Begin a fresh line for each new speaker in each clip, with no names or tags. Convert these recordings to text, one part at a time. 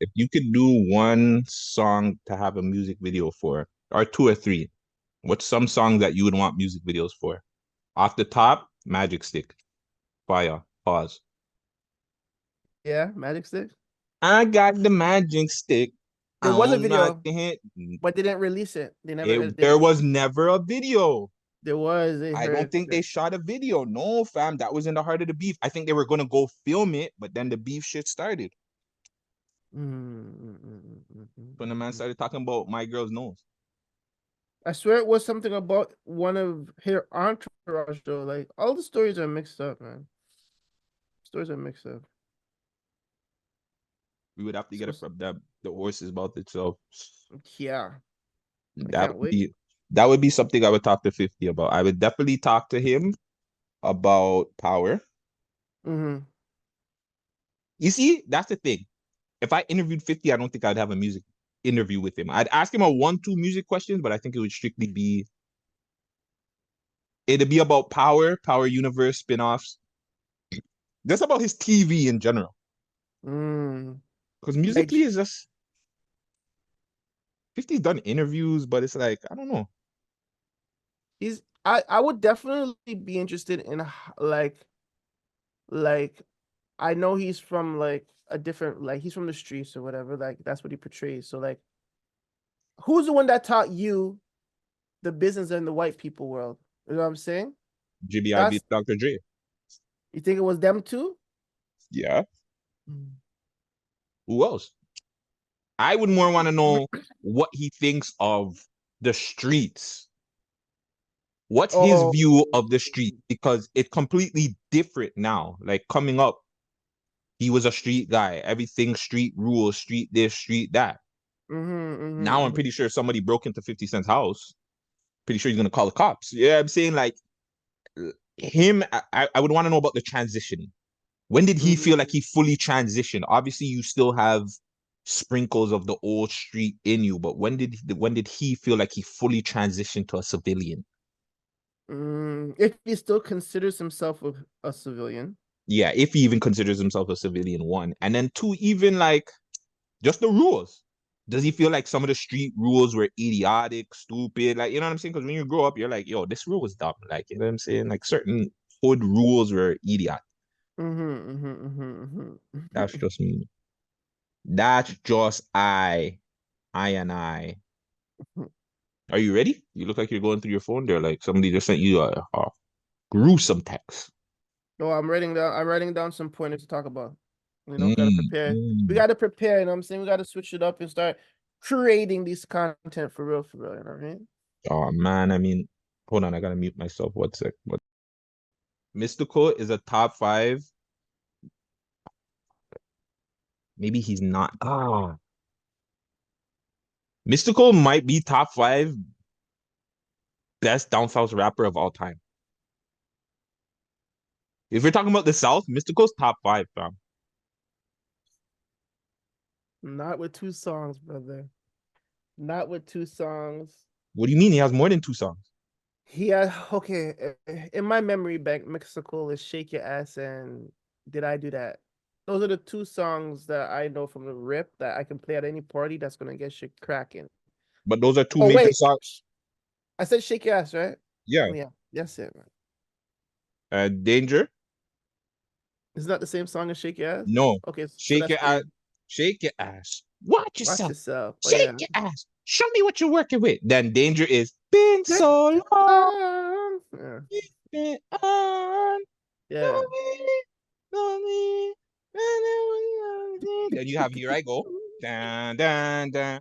If you could do one song to have a music video for, or two or three, what's some songs that you would want music videos for? Off the top, Magic Stick, Fire, Pause.
Yeah, Magic Stick.
I got the magic stick.
There
I
was a
don't like
video,
the hit.
but they didn't release it. They never
There
edited it.
was never a video.
There was. They
I don't
heard.
think they shot a video. No, fam, that was in the heart of the beef. I think they were gonna go film it, but then the beef shit started. When the man started talking about my girl's nose.
I swear it was something about one of her entourage though. Like all the stories are mixed up, man. Stories are mixed up.
We would have to get it
So
from the horse's mouth itself.
yeah, I
That
can't
would
wait.
be that would be something I would talk to 50 about. I would definitely talk to him about power.
Mm-hmm.
You see, that's the thing. If I interviewed 50, I don't think I'd have a music interview with him. I'd ask him a one, two music questions, but I think it would strictly be it'd be about power universe spin-offs. Just about his TV in general.
Mm.
Because
Like
musically is just 50's done interviews, but it's like, I don't know.
he's I would definitely be interested in like I know he's from like a different like he's from the streets or whatever, like that's what he portrays. So like who's the one that taught you the business in the white people world? You know what I'm saying?
GBIB
That's
Dr. Dre.
you think it was them too?
Yeah. Who else? I would more want to know what he thinks of the streets. What's his
Oh,
view of the street? Because it's completely different now. Like coming up, he was a street guy. Everything street rules, street this, street that. Now I'm pretty sure somebody broke into 50 Cent's house. Pretty sure he's gonna call the cops. Yeah, I'm saying like him. I would want to know about the transitioning. When did he feel like he fully transitioned? Obviously, you still have sprinkles of the old street in you, but when did he feel like he fully transitioned to a civilian?
If he still considers himself a civilian.
Yeah, if he even considers himself a civilian, one, and then two, even like just the rules. Does he feel like some of the street rules were idiotic, stupid? Like, you know what I'm saying? Because when you grow up, you're like, yo, this rule was dumb. Like, you know what I'm saying? Like certain hood rules were idiot. That's just me. That's just I and I. Are you ready? You look like you're going through your phone there. Like somebody just sent you a gruesome text.
No, I'm writing down some pointers to talk about. You know, gotta
Mm,
prepare. We
mm.
gotta prepare, you know what I'm saying? We gotta switch it up and start creating this content for real, you know what I mean?
Oh man, I mean, hold on, I gotta mute myself. One sec. Mystical is a top five. Maybe he's not. Mystical might be top five best down south rapper of all time. If we're talking about the South, Mystical's top five, fam.
Not with two songs, brother. Not with two songs.
What do you mean? He has more than two songs.
He had okay. In my memory bank, Mexico is "Shake Your Ass" and "Did I Do That." Those are the two songs that I know from the rip that I can play at any party that's gonna get shit cracking.
But those are two
Oh
major
wait,
songs.
I said "Shake Your Ass," right?
Yeah.
Oh yeah, that's it. Man.
Danger.
Isn't that the same song as "Shake Your Ass"?
No.
Okay, so
Shake
that's
your ass.
three.
Shake your ass. Watch
Watch
yourself.
yourself. Oh
Shake
yeah.
your ass. Show me what you're working with. Then danger is been so long.
Yeah.
Been on.
Yeah.
Know me. Then you have Here I Go. Dun, dun, dun.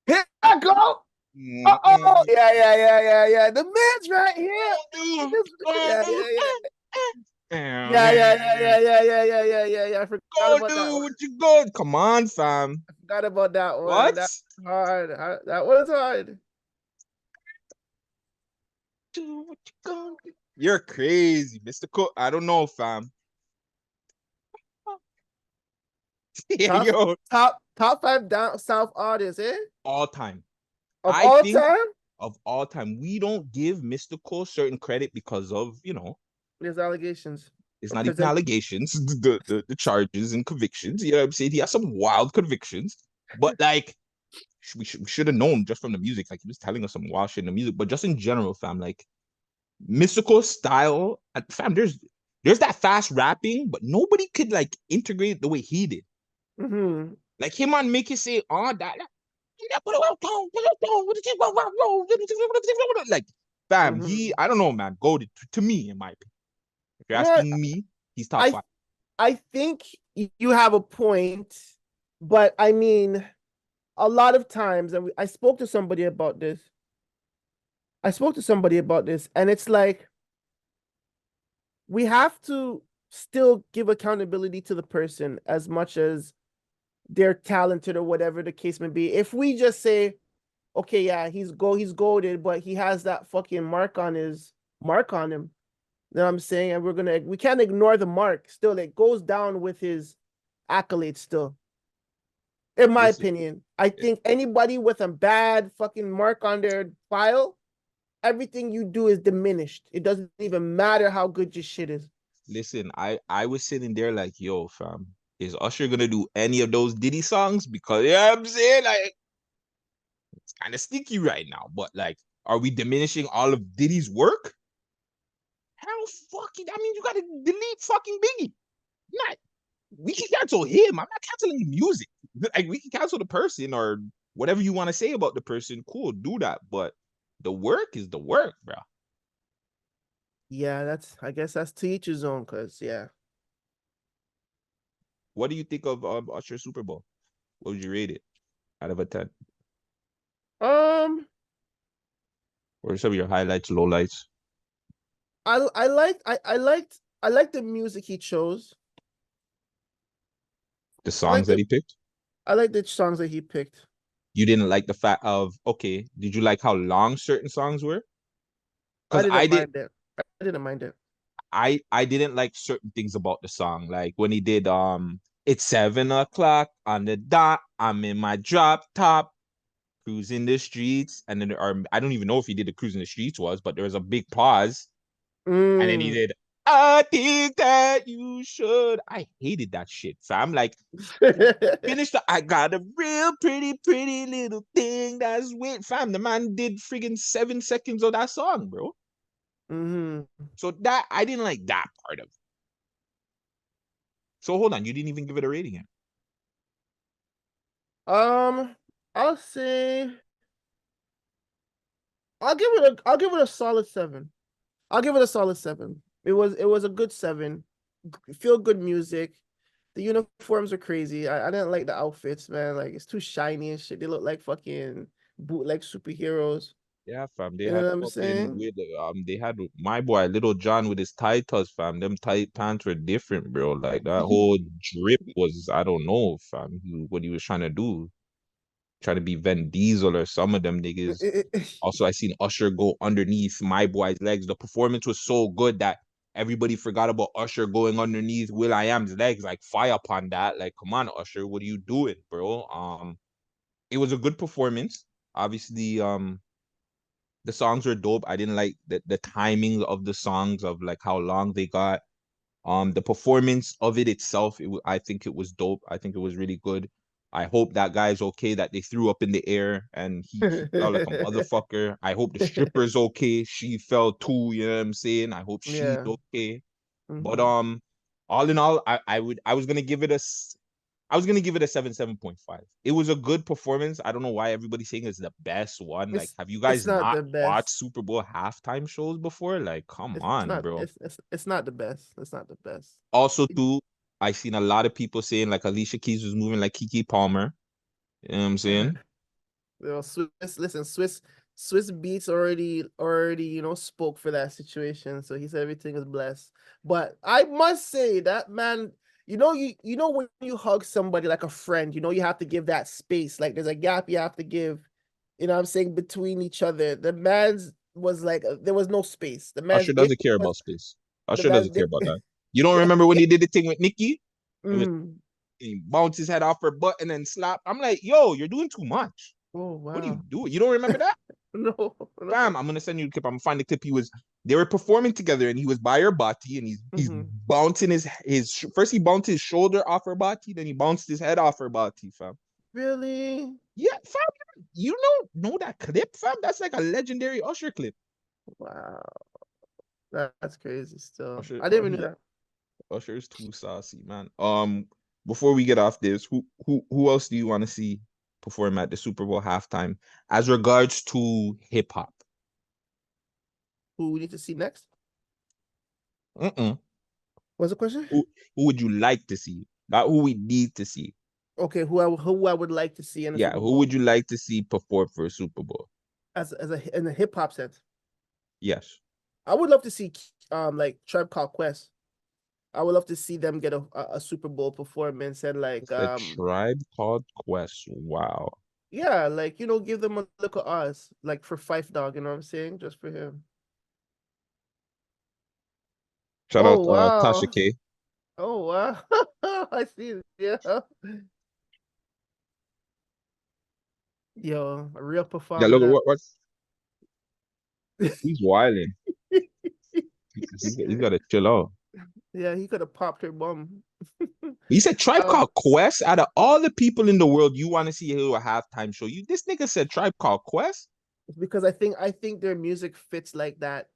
Here I go.
Mm,
Oh, yeah. The man's right here.
mm.
Yeah, yeah, yeah. Yeah, yeah, yeah,
Go
yeah, yeah, yeah, yeah, yeah, yeah, yeah. I forgot about that
do
one.
what you good. Come on, fam.
I forgot about that one.
What?
That was hard. That was hard.
Do what you gonna do. You're crazy, Mr. Cook. I don't know, fam. Yeah,
Top
yo,
top five down south artists, eh?
all time.
Of
I
all
think
time?
of all time, we don't give Mystical certain credit because of,
There's allegations.
It's not even
present.
allegations, the charges and convictions. You know what I'm saying? He has some wild convictions, but like we should have known just from the music. Like he was telling us some wild shit in the music, but just in general, fam, like mystical style, fam. There's that fast rapping, but nobody could like integrate it the way he did.
Mm-hmm.
Like him on make it say, oh that. Like, fam,
Mm-hmm.
I don't know, man. Go to me, in my opinion. If you're
No,
asking me, he's top
I
five.
I think you have a point, but I mean, a lot of times, and I spoke to somebody about this. I spoke to somebody about this, and it's like we have to still give accountability to the person as much as they're talented or whatever the case may be. If we just say, okay, yeah, he's goaded, but he has that fucking mark on him. You know what I'm saying? And we can't ignore the mark. Still, it goes down with his accolades still. In my
Listen,
opinion, I think anybody with a bad fucking mark on their file, everything you do is diminished. It doesn't even matter how good your shit is.
listen. I was sitting there like, yo, fam, is Usher gonna do any of those Diddy songs? Because you know what I'm saying, like, it's kind of sneaky right now. But like, are we diminishing all of Diddy's work? Hell, fucking. I mean, you gotta delete fucking Biggie. Not we can cancel him. I'm not canceling the music. Like we can cancel the person or whatever you want to say about the person. Cool, do that. But the work is the work, bro.
Yeah, I guess that's to each his own, cause yeah.
What do you think of Usher Super Bowl? What would you rate it out of a 10?
Um,
Or some of your highlights, lowlights,
I liked the music he chose.
the
I like
songs that
the
he picked?
I like the songs that he picked.
You didn't like the fact of okay, did you like how long certain songs were?
I
Because
didn't mind it. I didn't mind it.
I didn't like certain things about the song. Like when he did it's 7 o'clock on the dot, I'm in my drop top, cruising the streets, and then or I don't even know if he did the cruising the streets was, but there was a big pause, and then he
Mm.
did I think that you should. I hated that shit, fam. Like finish the I got a real pretty little thing that's with fam. The man did friggin' 7 seconds of that song, bro.
Mm-hmm.
So that I didn't like that part of it. So hold on, you didn't even give it a rating yet.
Um, I'll say I'll give it a solid 7. I'll give it a solid 7. It was a good 7. Feel good music. The uniforms are crazy. I didn't like the outfits, man. Like it's too shiny and shit. They look like fucking bootleg superheroes.
Yeah, fam. They
You know
had
what I'm
fucking
saying?
with they had my boy Little John with his titles, fam. Them tight pants were different, bro. Like that whole drip was I don't know, fam. What he was trying to do, trying to be Vin Diesel or some of them niggas. Also, I seen Usher go underneath my boy's legs. The performance was so good that everybody forgot about Usher going underneath Will I Am's legs. Like fire upon that. Like, come on, Usher, what are you doing, bro? It was a good performance. Obviously, the songs were dope. I didn't like the timing of the songs of like how long they got. The performance of it itself, I think it was dope. I think it was really good. I hope that guy's okay that they threw up in the air and he felt like a motherfucker. I hope the stripper's okay. She fell too, you know what I'm saying? I hope she's
Yeah.
okay. But
Hmm.
all in all, I was gonna give it I was gonna give it a 7.5. It was a good performance. I don't know why everybody's saying it's the best one. Like, have you
It's
guys
not
not
the
watched
best.
Super Bowl halftime shows before? Like, come on, bro.
It's not the best. It's not the best.
Also, too, I seen a lot of people saying like Alicia Keys was moving like Kiki Palmer. You know what I'm saying?
Well, Swiss Beats already spoke for that situation. So he said everything is blessed. But I must say that man, you know when you hug somebody like a friend, you have to give that space. Like there's a gap you have to give. You know what I'm saying, between each other. The man's was like there was no space. The man's
Usher
dick
doesn't care
was
about space.
the
Usher
man's
doesn't care
dick.
about that. You don't remember when he did the thing with Nicki? It was
Mm.
he bounced his head off her butt and then slapped. I'm like, yo, you're doing too much.
Oh
What are you
wow.
doing? You don't remember that?
No,
Fam,
no.
I'm gonna send you the clip. I'm gonna find the clip. They were performing together, and he was by her body, and he's
Hmm.
bouncing his first he bounced his shoulder off her body, then he bounced his head off her body, fam.
Really?
Yeah, fam, you know that clip, fam? That's like a legendary Usher clip.
Wow. That's crazy still.
Usher,
I didn't even know
yeah,
that.
Usher's too saucy, man. Before we get off this, who else do you want to see perform at the Super Bowl halftime as regards to hip hop?
Who we need to see next?
Mm-mm.
What's the question?
Who would you like to see? Not who we need to see.
Okay, who I would like to see in the
Yeah,
Super
who would
Bowl
you like to see perform for a Super Bowl?
as a in the hip hop sense.
Yes.
I would love to see like Tribe Called Quest. I would love to see them get a Super Bowl performance and like
It's a Tribe Called Quest. Wow.
yeah, like give them a look at us like for Fife Dog, you know what I'm saying? Just for him.
Shout
Oh
out Tasha
wow.
K.
Oh wow. I see it. Yeah. Yo, a real
Yeah,
performer
look at
that.
what he's wilding. He's got to chill out.
Yeah, he could have popped her bum.
He said Tribe
uh,
Called Quest. Out of all the people in the world you want to see here a halftime show, this nigga said Tribe Called Quest.
because I think their music fits like that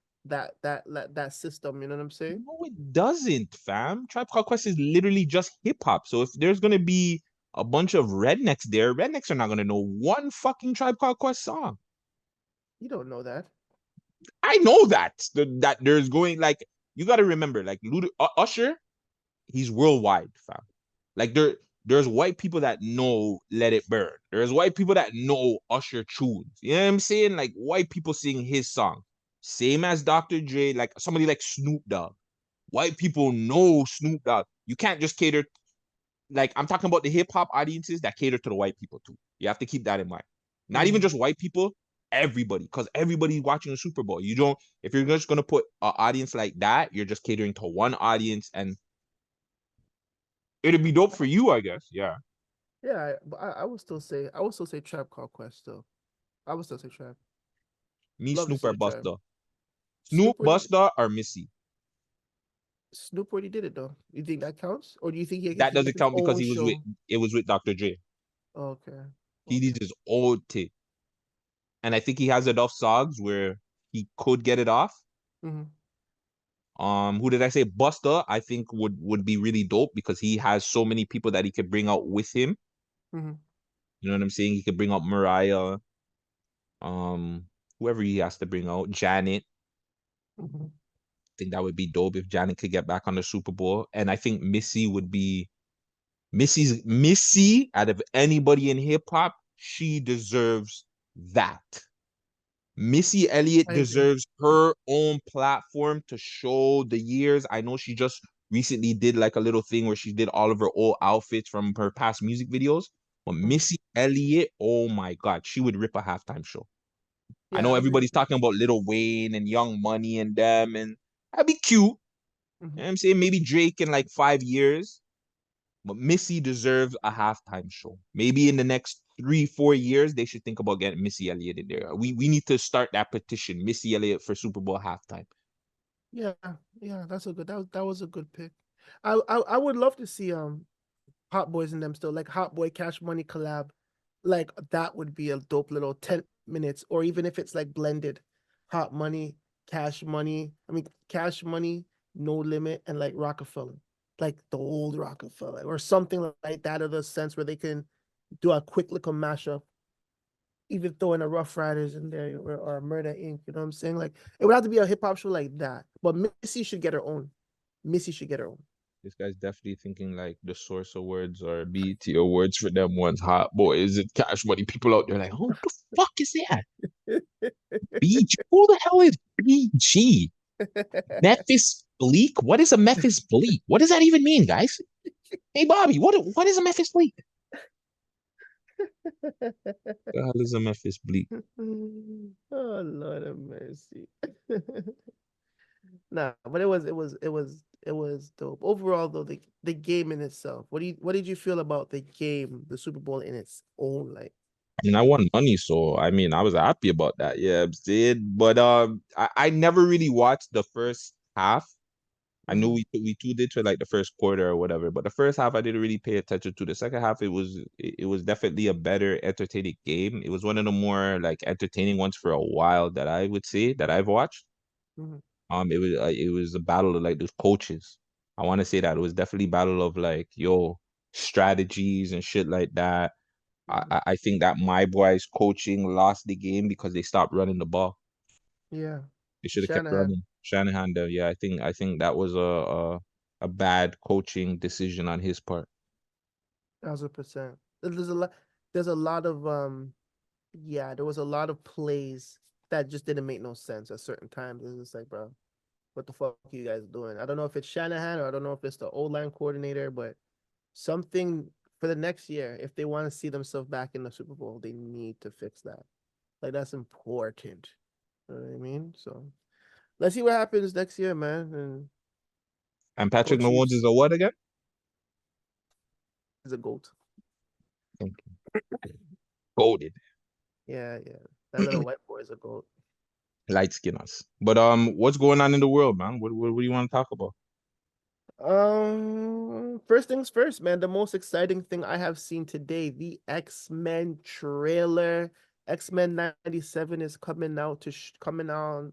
system. You know what I'm saying?
No, it doesn't, fam. Tribe Called Quest is literally just hip hop. So if there's gonna be a bunch of rednecks there, rednecks are not gonna know one fucking Tribe Called Quest song.
You don't know that.
I know that there's going like you got to remember like Usher, he's worldwide, fam. Like there's white people that know Let It Burn. There's white people that know Usher tunes. You know what I'm saying? Like white people sing his song. Same as Dr. Dre, like somebody like Snoop Dogg. White people know Snoop Dogg. You can't just cater like I'm talking about the hip hop audiences that cater to the white people too. You have to keep that in mind. Not even
Mm-hmm.
just white people, everybody, because everybody's watching the Super Bowl. You don't if you're just gonna put an audience like that, you're just catering to one audience, and it'd be dope for you, I guess. Yeah.
Yeah, but I would still say Trap Called Quest though. I would still say Trap.
Me,
Love to
Snoop,
see
or
a Trap.
Busta. Snoop,
Snoop already
Busta, or Missy.
Snoop already did it though. You think that counts, or do you think he
That
can get
doesn't
his
count because
own show?
it was with Dr. Dre.
Okay,
He
okay.
did his old tape. And I think he has enough songs where he could get it off.
Mm-hmm.
Who did I say? Busta, I think would be really dope because he has so many people that he could bring out with him.
Mm-hmm.
You know what I'm saying? He could bring out Mariah, whoever he has to bring out, Janet.
Mm-hmm.
I think that would be dope if Janet could get back on the Super Bowl. And I think Missy would be Missy out of anybody in hip hop, she deserves that. Missy Elliott
I agree.
deserves her own platform to show the years. I know she just recently did like a little thing where she did all of her old outfits from her past music videos. But
Mm-hmm.
Missy Elliott, oh my God, she would rip a halftime show. I
Yeah,
know
I agree.
everybody's talking about Lil Wayne and Young Money and them, and that'd be cute. You know
Mm-hmm.
what I'm saying? Maybe Drake in like 5 years. But Missy deserves a halftime show. Maybe in the next 3, 4 years, they should think about getting Missy Elliott in there. We need to start that petition, Missy Elliott for Super Bowl halftime.
Yeah, yeah, that was a good pick. I would love to see Hot Boys and them still like Hot Boy Cash Money collab. Like that would be a dope little 10 minutes, or even if it's like blended Hot Money, Cash Money. I mean Cash Money, No Limit, and like Rockefeller. Like the old Rockefeller or something like that, of the sense where they can do a quick little mashup, even throw in a Rough Riders in there, or Murder Inc. You know what I'm saying? Like it would have to be a hip hop show like that. But Missy should get her own. Missy should get her own.
This guy's definitely thinking like the Source Awards or BET Awards for them ones. Hot boys and Cash Money people out there like, who the fuck is that? BG? Who the hell is BG? Memphis Bleak? What is a Memphis Bleak? What does that even mean, guys? Hey Bobby, what is a Memphis Bleak? The hell is a Memphis Bleak?
Oh Lord have mercy. Nah, but it was dope. Overall though, the game in itself. What did you feel about the game, the Super Bowl in its own like?
I mean, I won money, so I mean, I was happy about that. Yeah, I'm saying. But I never really watched the first half. I knew
Mm-hmm.
we tuned into like the first quarter or whatever, but the first half I didn't really pay attention to. The second half it was definitely a better entertaining game. It was one of the more like entertaining ones for a while that I would say that I've watched.
Mm-hmm.
It was a battle of like those coaches. I want to say that it was definitely battle of like strategies and shit like that. I
Mm-hmm.
I I think that my boys coaching lost the game because they stopped running the ball.
Yeah,
They should have kept
Shanahan,
running. Shanahan, though, yeah, I think that was a bad coaching decision on his part.
1,000%. There's a lot. There's a lot of Yeah, there was a lot of plays that just didn't make no sense at certain times. It's just like, bro, what the fuck are you guys doing? I don't know if it's Shanahan or I don't know if it's the old line coordinator, but something for the next year, if they want to see themselves back in the Super Bowl, they need to fix that. Like that's important. You know what I mean? So let's see what happens next year, man. And
And
go
Patrick Mahomes is
Chiefs
a what again?
is a goat.
Thank you. Golded.
Yeah, yeah. That little white boy is a goat.
Light skin us. But what's going on in the world, man? What do you want to talk about?
First things first, man. The most exciting thing I have seen today, the X-Men trailer. X-Men 97 is coming out coming on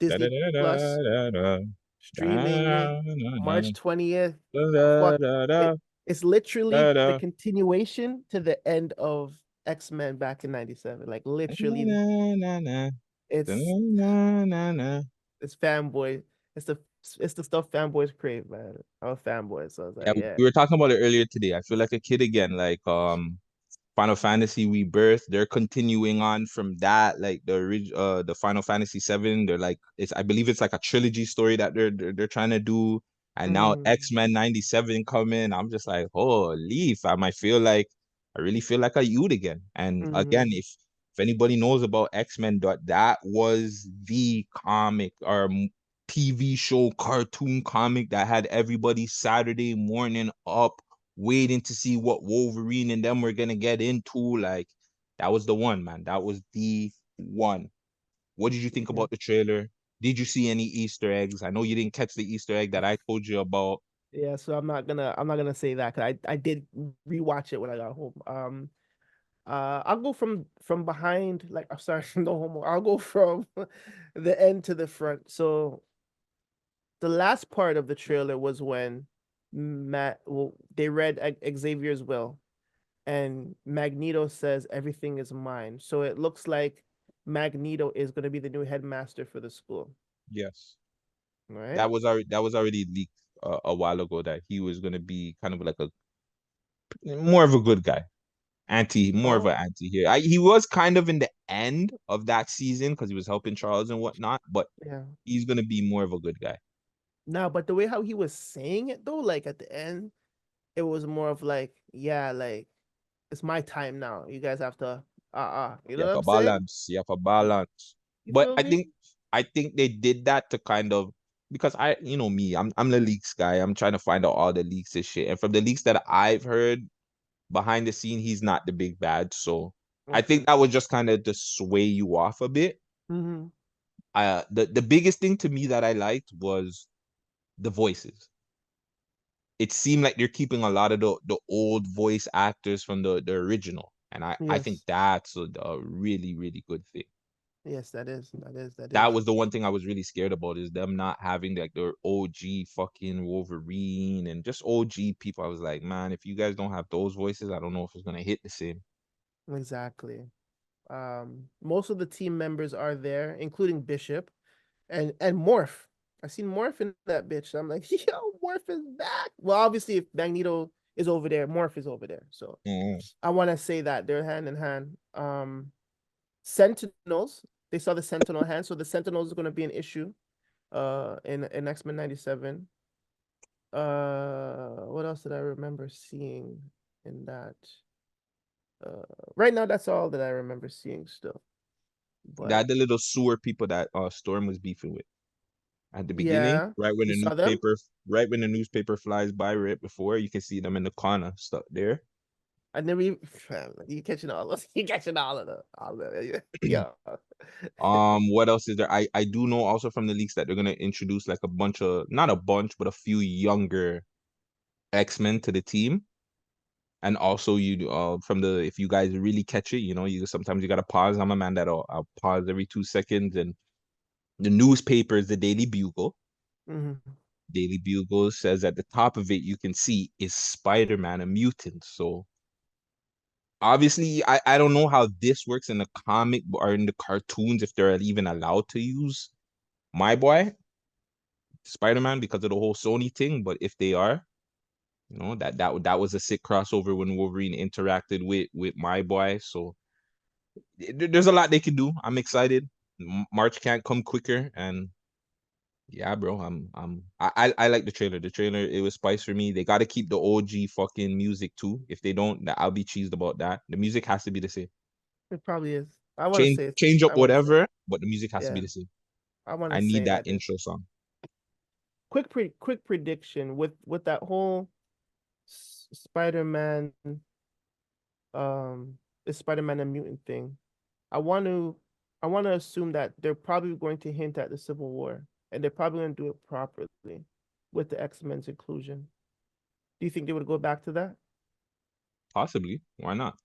Da da
Disney
da da
Plus,
da da
streaming
da
March 20th.
da
Fuck
da
it.
da
It's literally
da
the
da
continuation to the end of X-Men back in 97. Like literally,
na na na
it's
na na na.
it's fanboy. It's the it's the stuff fanboys crave, man. I'm a fanboy, so I was
Yeah,
like, yeah.
we were talking about it earlier today. I feel like a kid again. Like Final Fantasy Rebirth, they're continuing on from that, like the Final Fantasy 7. They're like I believe it's like a trilogy story that they're trying to do. And now
Mm-hmm.
X-Men 97 coming. I'm just like, holy fam, I really feel like a youth again. And again,
Mm-hmm.
if anybody knows about X-Men, that was the comic or TV show cartoon comic that had everybody Saturday morning up waiting to see what Wolverine and them were gonna get into. Like that was the one, man. That was the one. What did you think
Yeah.
about the trailer? Did you see any Easter eggs? I know you didn't catch the Easter egg that I told you about.
Yeah, so I'm not gonna say that because I did rewatch it when I got home. I'll go from behind, like I'm sorry, no homo. I'll go from the end to the front. So the last part of the trailer was when they read Xavier's will, and Magneto says everything is mine. So it looks like Magneto is gonna be the new headmaster for the school,
Yes,
right?
that was already leaked a while ago that he was gonna be kind of like a more of a good guy, more of an
Oh,
anti here. He was kind of in the end of that season because he was helping Charles and whatnot, but
yeah.
he's gonna be more of a good guy.
No, but the way how he was saying it though, like at the end, it was more of like, yeah, like it's my time now. You guys have to you know
You
what
have
I'm
a
saying?
balance. You have a balance.
You
But
feel
I
me?
think I think they did that to kind of because me, I'm the leaks guy. I'm trying to find out all the leaks and shit. And from the leaks that I've heard behind the scene, he's not the big bad. So I
Okay.
think that was just kind of to sway you off a bit.
Mm-hmm.
The biggest thing to me that I liked was the voices. It seemed like they're keeping a lot of the old voice actors from the original. And I think
Yes.
that's a really, really good thing.
Yes, that is. That is. That
That
is.
was the one thing I was really scared about is them not having like their OG fucking Wolverine and just OG people. I was like, man, if you guys don't have those voices, I don't know if it's gonna hit the same.
Exactly. Most of the team members are there, including Bishop and Morph. I seen Morph in that bitch. I'm like, yo, Morph is back. Well, obviously, if Magneto is over there, Morph is over there. So
Mm.
I want to say that they're hand in hand. Sentinels. They saw the Sentinel hand, so the Sentinels is going to be an issue. In X-Men 97. What else did I remember seeing in that? Uh, right now, that's all that I remember seeing still.
They
But
had the little sewer people that Storm was beefing with at the beginning,
yeah, you saw them.
right when the newspaper flies by right before, you can see them in the corner stuck there.
I never even you catching all of you catching all of it. Yeah.
What else is there? I do know also from the leaks that they're gonna introduce like a bunch of, not a bunch, but a few younger X-Men to the team. And also you from the, if you guys really catch it, you sometimes you gotta pause. I'm a man that I'll pause every 2 seconds. And the newspaper is the Daily Bugle.
Mm-hmm.
Daily Bugle says at the top of it you can see is Spider-Man a mutant. So obviously I don't know how this works in the comic or in the cartoons, if they're even allowed to use my boy Spider-Man because of the whole Sony thing. But if they are, that was a sick crossover when Wolverine interacted with my boy. So there's a lot they can do. I'm excited. March can't come quicker, and yeah, bro, I like the trailer. The trailer, it was spice for me. They got to keep the OG fucking music too. If they don't, I'll be cheesed about that. The music has to be the same.
It probably is. I want to
Change
say it's
change up
I want to say
whatever, but the music has to be
yeah.
the same.
I want to
I need
say
that
that it,
intro song.
quick prediction with that whole Spider-Man is Spider-Man a mutant thing. I want to I want to assume that they're probably going to hint at the Civil War, and they're probably going to do it properly with the X-Men's inclusion. Do you think they would go back to that?
Possibly. Why not?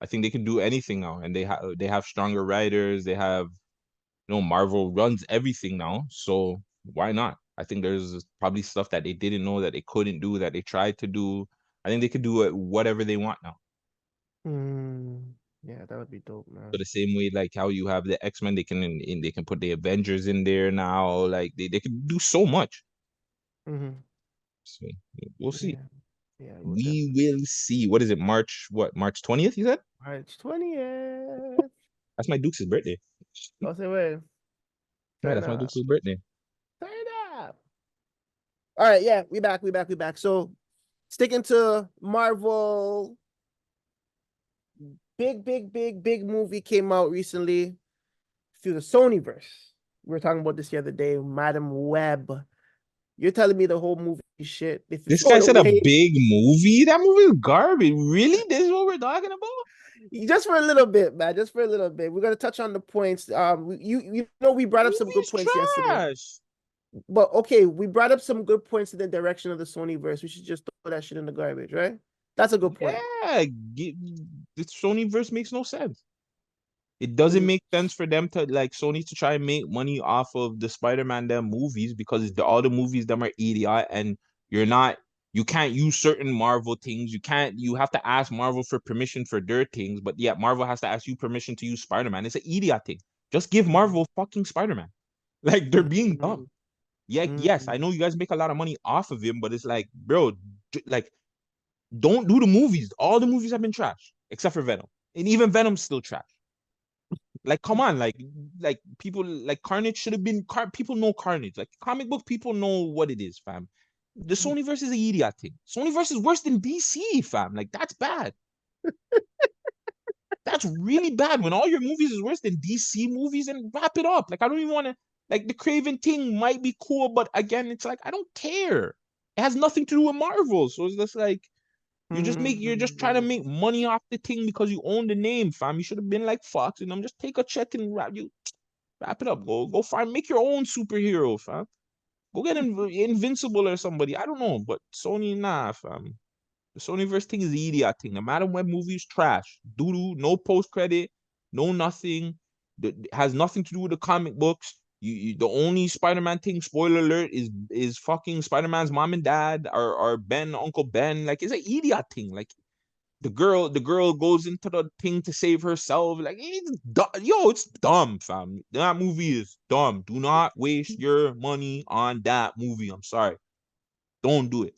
I think they can do anything now, and they have stronger writers. They have, Marvel runs everything now, so why not? I think there's probably stuff that they didn't know that they couldn't do that they tried to do. I think they could do it whatever they want now.
Yeah, that would be dope,
So
man.
the same way like how you have the X-Men, they can put the Avengers in there now. Like they can do so much.
Mm-hmm.
So we'll see.
Yeah, yeah, we'll
We
definitely
will see. What is it? March 20th, you said?
March 20th.
That's my Duke's birthday.
I'll say, wait,
Yeah,
turn
that's my
up,
Duke's birthday.
turn up. All right, yeah, we back. So sticking to Marvel, big movie came out recently through the Sonyverse. We were talking about this the other day, Madam Web. You're telling me the whole movie shit. If you
This
throw
guy
it
said a
away,
big movie. That movie is garbage. Really? This is what we're talking about?
just for a little bit, man. Just for a little bit. We're gonna touch on the points. We
The
brought up some good
movie's
points yesterday.
trash.
But okay, we brought up some good points in the direction of the Sony verse. We should just throw that shit in the garbage, right? That's a good point.
Yeah, the Sony verse makes no sense. It doesn't
Mm-hmm.
make sense for them to like Sony to try and make money off of the Spider-Man them movies because all the movies them are idiot, and you can't use certain Marvel things. You have to ask Marvel for permission for their things, but yet Marvel has to ask you permission to use Spider-Man. It's an idiot thing. Just give Marvel fucking Spider-Man. Like they're being
Mm-hmm.
dumb. Yeah, yes, I
Mm-hmm.
know you guys make a lot of money off of him, but it's like, bro, like don't do the movies. All the movies have been trash except for Venom, and even Venom's still trash. Like, come on, like people like Carnage should have been people know Carnage. Like comic book people know what it is, fam. The Sony versus the idiot thing. Sony versus worse than DC, fam. Like that's bad. That's really bad. When all your movies is worse than DC movies, and wrap it up. Like I don't even want to. Like the Craven thing might be cool, but again, it's like I don't care. It has nothing to do with Marvel, so it's just like you're just trying to make money off the thing because you own the name, fam. You should have been like Fox, and I'm just take a check and wrap it up. Go find make your own superhero, fam. Go get Invincible or somebody. I don't know, but Sony, nah, fam. The Sonyverse thing is the idiot thing. No matter what movie is trash, doo doo, no post credit, no nothing. It has nothing to do with the comic books. The only Spider-Man thing, spoiler alert, is fucking Spider-Man's mom and dad or Ben, Uncle Ben. Like it's an idiot thing. Like the girl goes into the thing to save herself. Like it's dumb, fam. That movie is dumb. Do not waste your money on that movie. I'm sorry. Don't do it.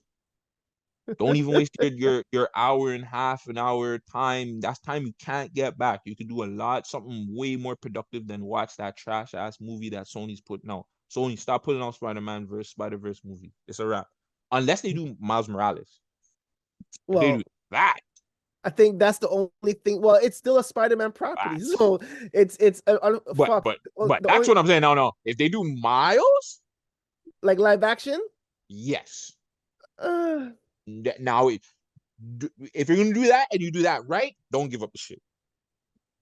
Don't even waste your hour and half an hour time. That's time you can't get back. You can do a lot, something way more productive than watch that trash ass movie that Sony's putting out. Sony, stop putting out Spider-Man versus Spider-Verse movie. It's a wrap. Unless they do Miles Morales. If they do
Well,
that,
I think that's the only thing. Well, it's still a Spider-Man property,
facts.
so it's
But
fuck.
but but
The
that's
only
what I'm saying. No, no. If they do Miles,
like live action.
yes.
Uh,
Now, if you're gonna do that and you do that right, don't give up the shit.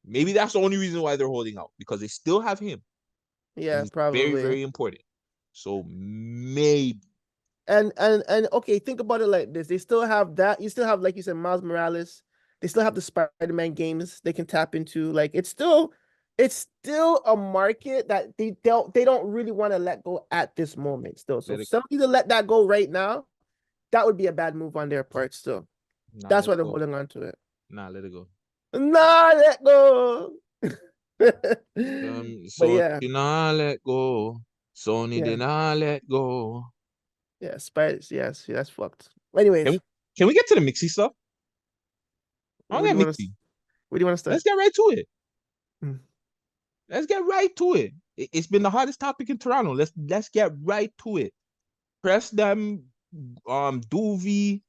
Maybe that's the only reason why they're holding out, because they still have him, and
Yeah,
he's very,
probably.
very important. So maybe
And okay, think about it like this. They still have that. You still have, like you said, Miles Morales. They still have the Spider-Man games they can tap into. Like it's still a market that they don't really want to let go at this moment still. So
let
if
it
somebody to let that go right now, that would be a bad move on their part still.
nah
That's
let
why
it
they're
go.
holding on to it.
Nah, let it go.
Nah, let go. But
So
yeah,
you not let go. Sony
yeah,
did not let go.
yeah. Spiders, yes, yeah, that's fucked.
Can
Anyways,
we, can we get to the mixy stuff? I
where
don't
do you
get
want to
mixy.
where do you want to
Let's
start?
get right to it.
Mm.
Let's get right to it. It's been the hottest topic in Toronto. Let's get right to it. Press them, Duvy,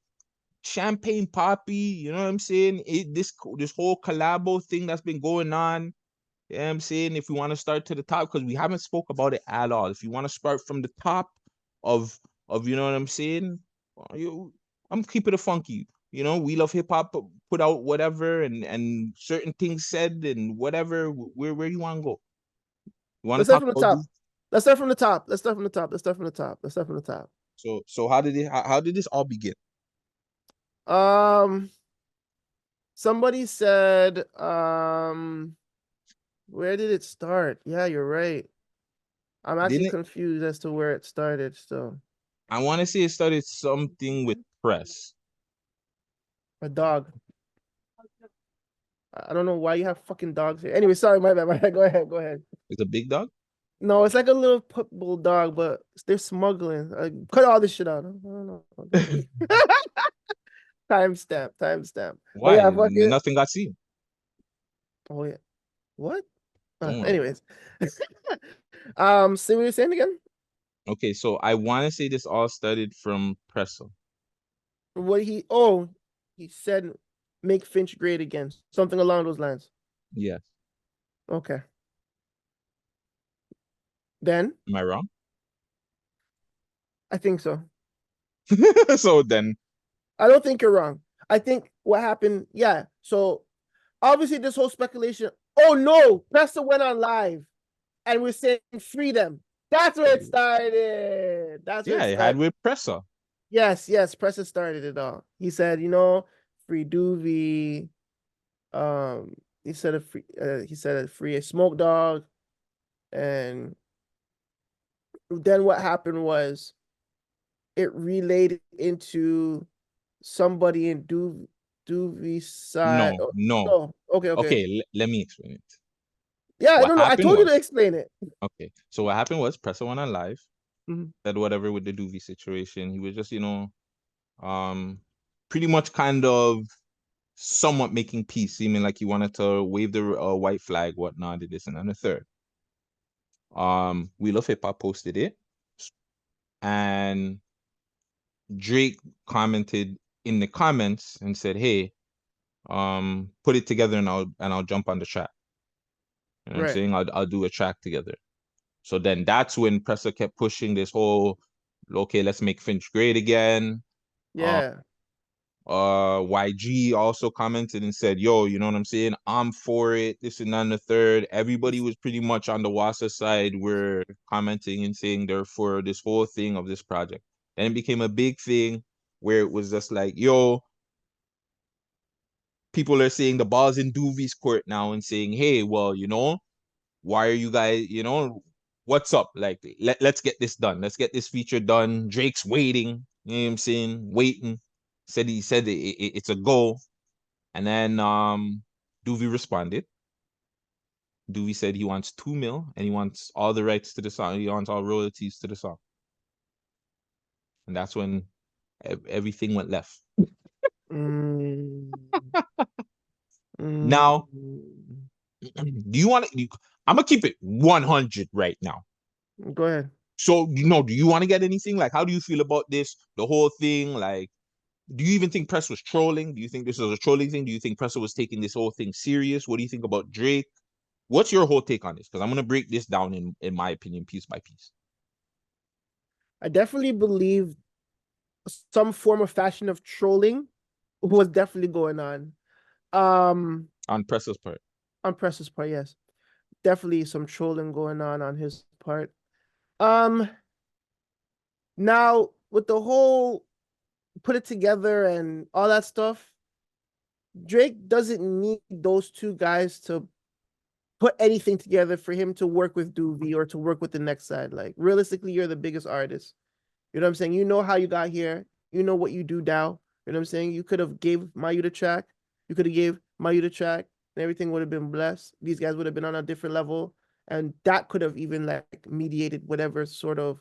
Champagne Poppy. You know what I'm saying? This whole collabo thing that's been going on. You know what I'm saying? If we want to start to the top, because we haven't spoke about it at all. If you want to start from the top of you know what I'm saying? I'm keeping it funky. You know, we love hip hop. Put out whatever and certain things said and whatever. Where you want to go? You want to
Let's start
talk
from the
about
top.
this?
Let's start from the top. Let's start from the top. Let's start from the top. Let's start from the top.
So how did this all begin?
Um, Somebody said, where did it start? Yeah, you're right. I'm actually
Didn't it?
confused as to where it started still.
I want to say it started something with Press.
A dog. I don't know why you have fucking dogs here. Anyway, sorry, my bad. My bad. Go ahead. Go ahead.
It's a big dog.
No, it's like a little pit bull dog, but they're smuggling. Cut all this shit out. I don't know. Timestamp. Timestamp. But yeah,
Why?
fuck it.
Nothing got seen.
Oh yeah. What?
Don't worry.
Anyways. See what you're saying again?
Okay, so I want to say this all started from Pressa.
He said make Finch great again. Something along those lines.
Yes.
Okay. Then
Am I wrong?
I think so.
So then,
I don't think you're wrong. I think what happened, yeah. So obviously this whole speculation. Oh no, Pressa went on live and we're saying free them. That's where it started. That's where
yeah,
it
it had
started.
with Pressa.
Yes, Pressa started it all. He said, free Duvy. Um, he said a free a smoke dog. And then what happened was it relayed into somebody in Duvy's side.
No,
Oh,
no.
no, okay.
Okay, let me explain it.
Yeah, I
What
don't know. I
happened
told you to
was,
explain it.
okay, so what happened was Pressa went on live,
Mhm.
said whatever with the Duvy situation. He was just, um, pretty much kind of somewhat making peace, seeming like he wanted to wave the white flag, whatnot, did this and the third. We Love Hip Hop posted it, and Drake commented in the comments and said, "Hey, put it together and I'll jump on the track." You know what I'm
Right.
saying? I'll do a track together. So then that's when Pressa kept pushing this whole, okay, let's make Finch great again. Uh,
Yeah.
YG also commented and said, "Yo, you know what I'm saying? I'm for it. This and that and the third." Everybody was pretty much on the Wassa side. Were commenting and saying they're for this whole thing of this project. Then it became a big thing where it was just like, "Yo, people are saying the ball's in Duvy's court now and saying, hey, well, why are you guys, what's up? Like, let's get this done. Let's get this feature done. Drake's waiting. You know what I'm saying? Waiting. He said it's a go. And then Duvy responded. Duvy said he wants 2 mil and he wants all the rights to the song. He wants all royalties to the song. And that's when everything went left.
Mm,
Now,
mm.
do you want to? I'm gonna keep it 100 right now.
Go ahead.
So, do you want to get anything? Like, how do you feel about this? The whole thing? Like, do you even think Press was trolling? Do you think this was a trolling thing? Do you think Pressa was taking this whole thing serious? What do you think about Drake? What's your whole take on this? Because I'm gonna break this down in my opinion, piece by piece.
I definitely believe some form of fashion of trolling was definitely going on. Um,
On Pressa's part.
on Pressa's part, yes, definitely some trolling going on his part. Um, now with the whole put it together and all that stuff, Drake doesn't need those two guys to put anything together for him to work with Duvy or to work with the next side. Like realistically, you're the biggest artist. You know what I'm saying? You know how you got here. You know what you do now. You know what I'm saying? You could have gave Mayu the track. You could have gave Mayu the track, and everything would have been blessed. These guys would have been on a different level, and that could have even like mediated whatever sort of.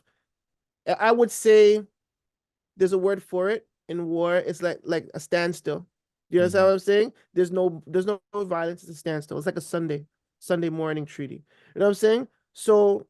I would say there's a word for it in war. It's like a standstill. You understand what I'm saying? There's no violence. It's a standstill. It's like a Sunday morning treaty. You know what I'm saying? So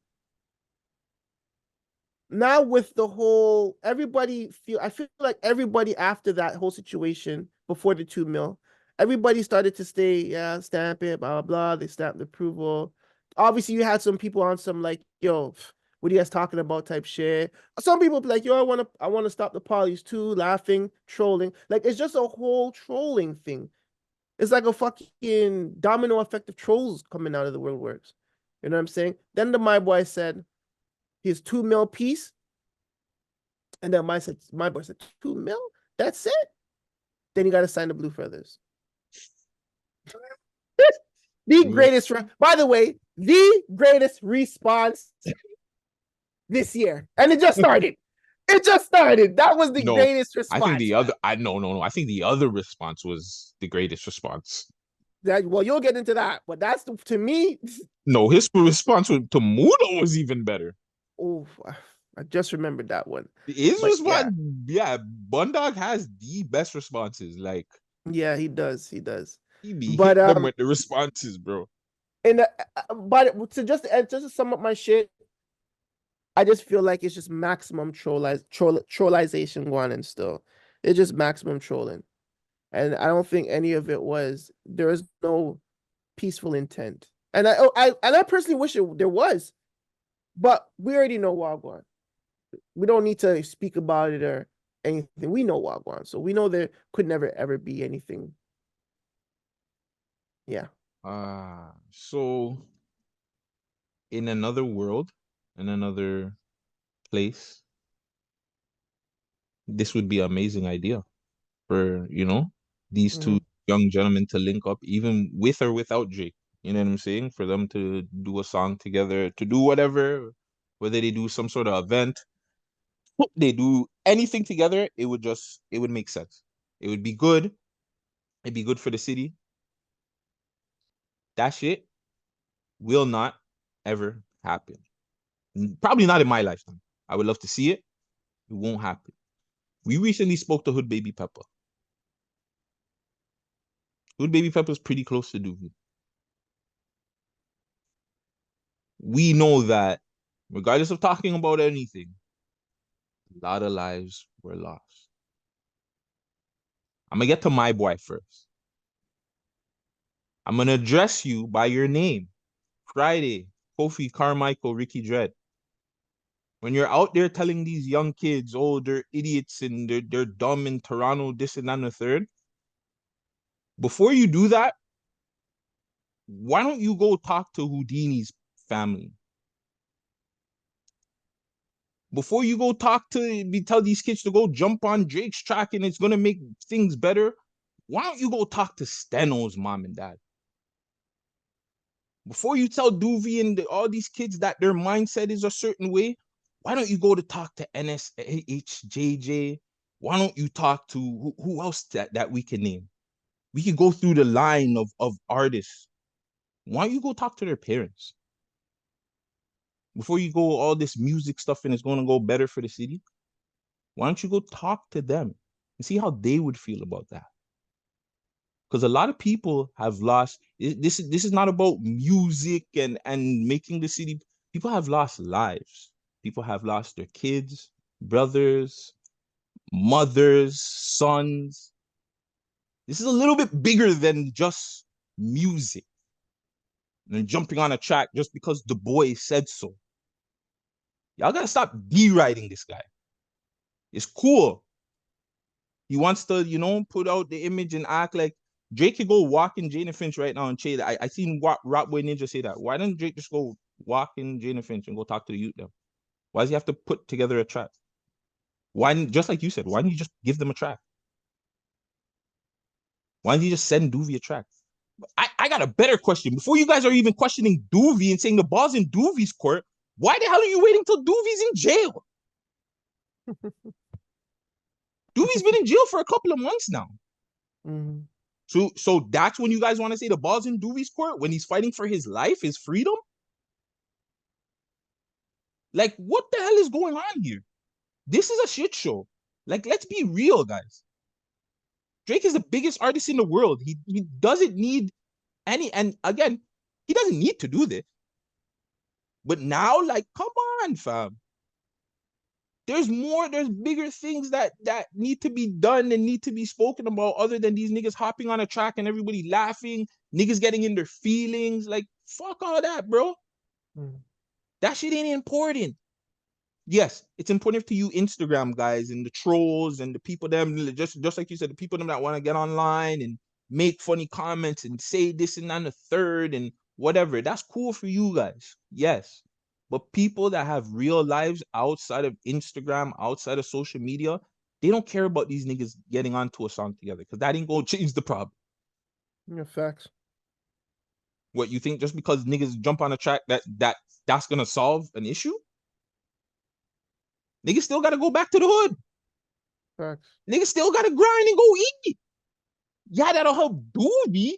now with the whole I feel like everybody after that whole situation before the 2 mil, everybody started to stay, yeah, stamp it, blah blah blah. They stamped the approval. Obviously, you had some people on some like, yo, what are you guys talking about type shit. Some people be like, yo, I wanna stop the polys too, laughing, trolling. Like it's just a whole trolling thing. It's like a fucking domino effect of trolls coming out of the world works. You know what I'm saying? Then the my boy said his 2 mil piece. And then my boy said, 2 mil? That's it? Then you got to sign the Blue Feathers. The
Me,
greatest, by the way, the greatest response this year. And it just started. It just started. That was the
no,
greatest
I think
response.
the other. I no. I think the other response was the greatest response.
Well, you'll get into that, but that's to me.
No, his response to Mudo was even better.
Oh, I just remembered that one.
His
But
response, yeah, Bundog has the best responses. Like
yeah, he does. He does.
he be
But
hitting them with the responses, bro.
in the, but to sum up my shit, I just feel like it's just maximum trollization going and still. It's just maximum trolling. And I don't think any of it was there is no peaceful intent. And I personally wish there was, but we already know Wagwan. We don't need to speak about it or anything. We know Wagwan. So we know there could never ever be anything. Yeah.
So in another world, in another place, this would be an amazing idea for, these two
Mm-hmm.
young gentlemen to link up, even with or without Drake. You know what I'm saying? For them to do a song together, to do whatever, whether they do some sort of event, they do anything together, it would make sense. It would be good. It'd be good for the city. That shit will not ever happen. Probably not in my lifetime. I would love to see it. It won't happen. We recently spoke to Hood Baby Pepper. Hood Baby Pepper is pretty close to Duvy. We know that, regardless of talking about anything, a lot of lives were lost. I'm gonna get to my boy first. I'm gonna address you by your name. Friday, Kofi, Carmichael, Ricky Dread. When you're out there telling these young kids, oh, they're idiots and they're dumb in Toronto, this and that and the third, before you do that, why don't you go talk to Houdini's family? Before you go tell these kids to go jump on Drake's track and it's gonna make things better, why don't you go talk to Steno's mom and dad? Before you tell Duvy and all these kids that their mindset is a certain way, why don't you go to talk to NSHJJ? Why don't you talk to who else that we can name? We could go through the line of artists. Why don't you go talk to their parents? Before you go all this music stuff and it's going to go better for the city, why don't you go talk to them and see how they would feel about that? Because a lot of people have lost this is not about music and making the city. People have lost lives. People have lost their kids, brothers, mothers, sons. This is a little bit bigger than just music and jumping on a track just because the boy said so. Y'all gotta stop deriding this guy. It's cool. He wants to, you know, put out the image and act like Drake could go walk in Jane and Finch right now and say that. I seen Rap Boy Ninja say that. Why doesn't Drake just go walk in Jane and Finch and go talk to the youth them? Why does he have to put together a track? Why, just like you said, why don't you just give them a track? Why don't you just send Duvy a track? I got a better question. Before you guys are even questioning Duvy and saying the ball's in Duvy's court, why the hell are you waiting till Duvy's in jail? Duvy's been in jail for a couple of months now.
Mm-hmm.
So that's when you guys want to say the ball's in Duvy's court when he's fighting for his life, his freedom? Like, what the hell is going on here? This is a shit show. Like, let's be real, guys. Drake is the biggest artist in the world. He doesn't need any, and again, he doesn't need to do this. But now, like, come on, fam. There's bigger things that need to be done and need to be spoken about other than these niggas hopping on a track and everybody laughing, niggas getting in their feelings. Like, fuck all that, bro. That shit ain't important. Yes, it's important to you Instagram guys and the trolls and the people them, just like you said, the people them that want to get online and make funny comments and say this and that and the third and whatever. That's cool for you guys. Yes. But people that have real lives outside of Instagram, outside of social media, they don't care about these niggas getting onto a song together because that ain't gonna change the problem.
Yeah, facts.
What, you think just because niggas jump on a track that's gonna solve an issue? Niggas still gotta go back to the hood.
Facts.
Niggas still gotta grind and go eat. Yeah, that'll help Duvy.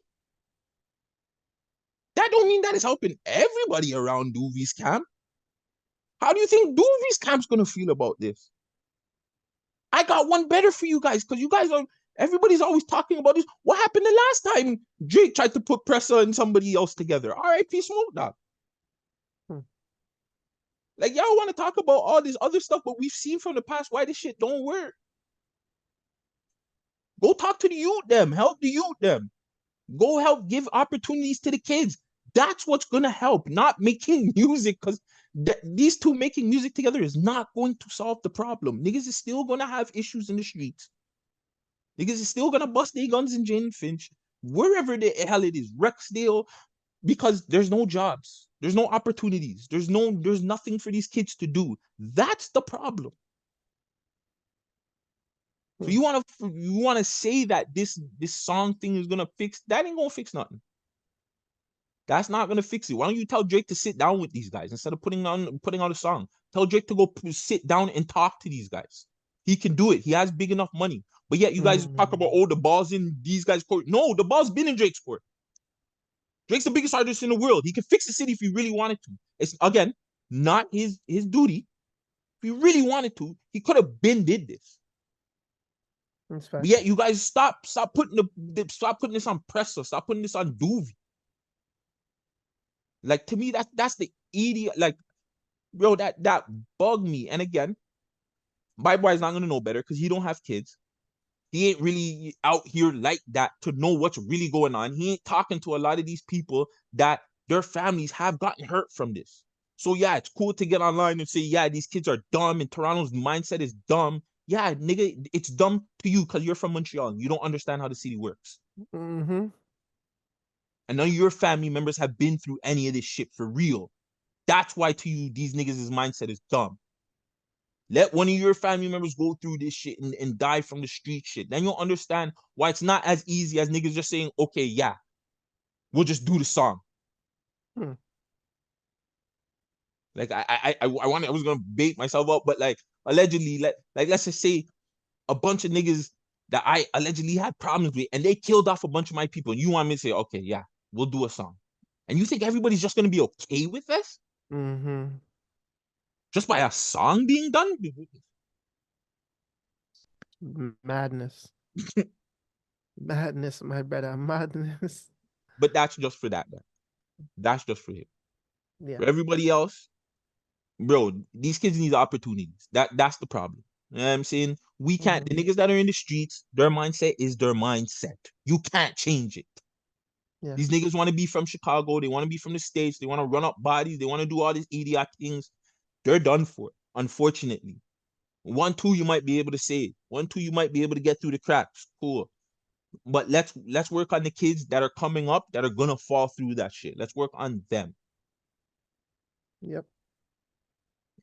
That don't mean that it's helping everybody around Duvy's camp. How do you think Duvy's camp's gonna feel about this? I got one better for you guys, because you guys are, everybody's always talking about this. What happened the last time Drake tried to put Pressa and somebody else together? R.I.P. Smoke Dog. Like, y'all want to talk about all this other stuff, but we've seen from the past why this shit don't work. Go talk to the youth them. Help the youth them. Go help give opportunities to the kids. That's what's going to help, not making music, because these two making music together is not going to solve the problem. Niggas is still going to have issues in the streets. Niggas is still going to bust their guns in Jane Finch, wherever the hell it is, Rexdale, because there's no jobs. There's no opportunities. There's nothing for these kids to do. That's the problem. So you wanna say that this song thing is gonna fix that? Ain't gonna fix nothing. That's not gonna fix it. Why don't you tell Drake to sit down with these guys instead of putting out a song? Tell Drake to go sit down and talk to these guys. He can do it. He has big enough money. But yet you guys talk about, oh, the ball's in these guys' court. No, the ball's been in Drake's court. Drake's the biggest artist in the world. He can fix the city if he really wanted to. It's, again, not his duty. If he really wanted to, he could have been did this. But yet you guys stop putting this on Pressa. Stop putting this on Duvy. Like, to me, that's the idiot. Like, bro, that bugged me. And again, my boy's not gonna know better because he don't have kids. He ain't really out here like that to know what's really going on. He ain't talking to a lot of these people that their families have gotten hurt from this. So yeah, it's cool to get online and say, yeah, these kids are dumb and Toronto's mindset is dumb. Yeah, nigga, it's dumb to you because you're from Montreal and you don't understand how the city works. And none of your family members have been through any of this shit for real. That's why to you, these niggas' mindset is dumb. Let one of your family members go through this shit and die from the street shit. Then you'll understand why it's not as easy as niggas just saying, okay, yeah, we'll just do the song. Like, I was gonna bait myself up, but like, allegedly, let's just say a bunch of niggas that I allegedly had problems with, and they killed off a bunch of my people. And you want me to say, okay, yeah, we'll do a song. And you think everybody's just gonna be okay with this? Just by a song being done?
Madness. Madness, my brother. Madness.
But that's just for that, man. That's just for him. Yeah. For everybody else, bro, these kids need opportunities. That's the problem. You know what I'm saying? We can't, the niggas that are in the streets, their mindset is their mindset. You can't change it. Yeah. These niggas want to be from Chicago. They want to be from the States. They want to run up bodies. They want to do all these idiot things. They're done for, unfortunately. 1, 2, you might be able to say. 1, 2, you might be able to get through the cracks. Cool. But let's work on the kids that are coming up that are gonna fall through that shit. Let's work on them.
Yep.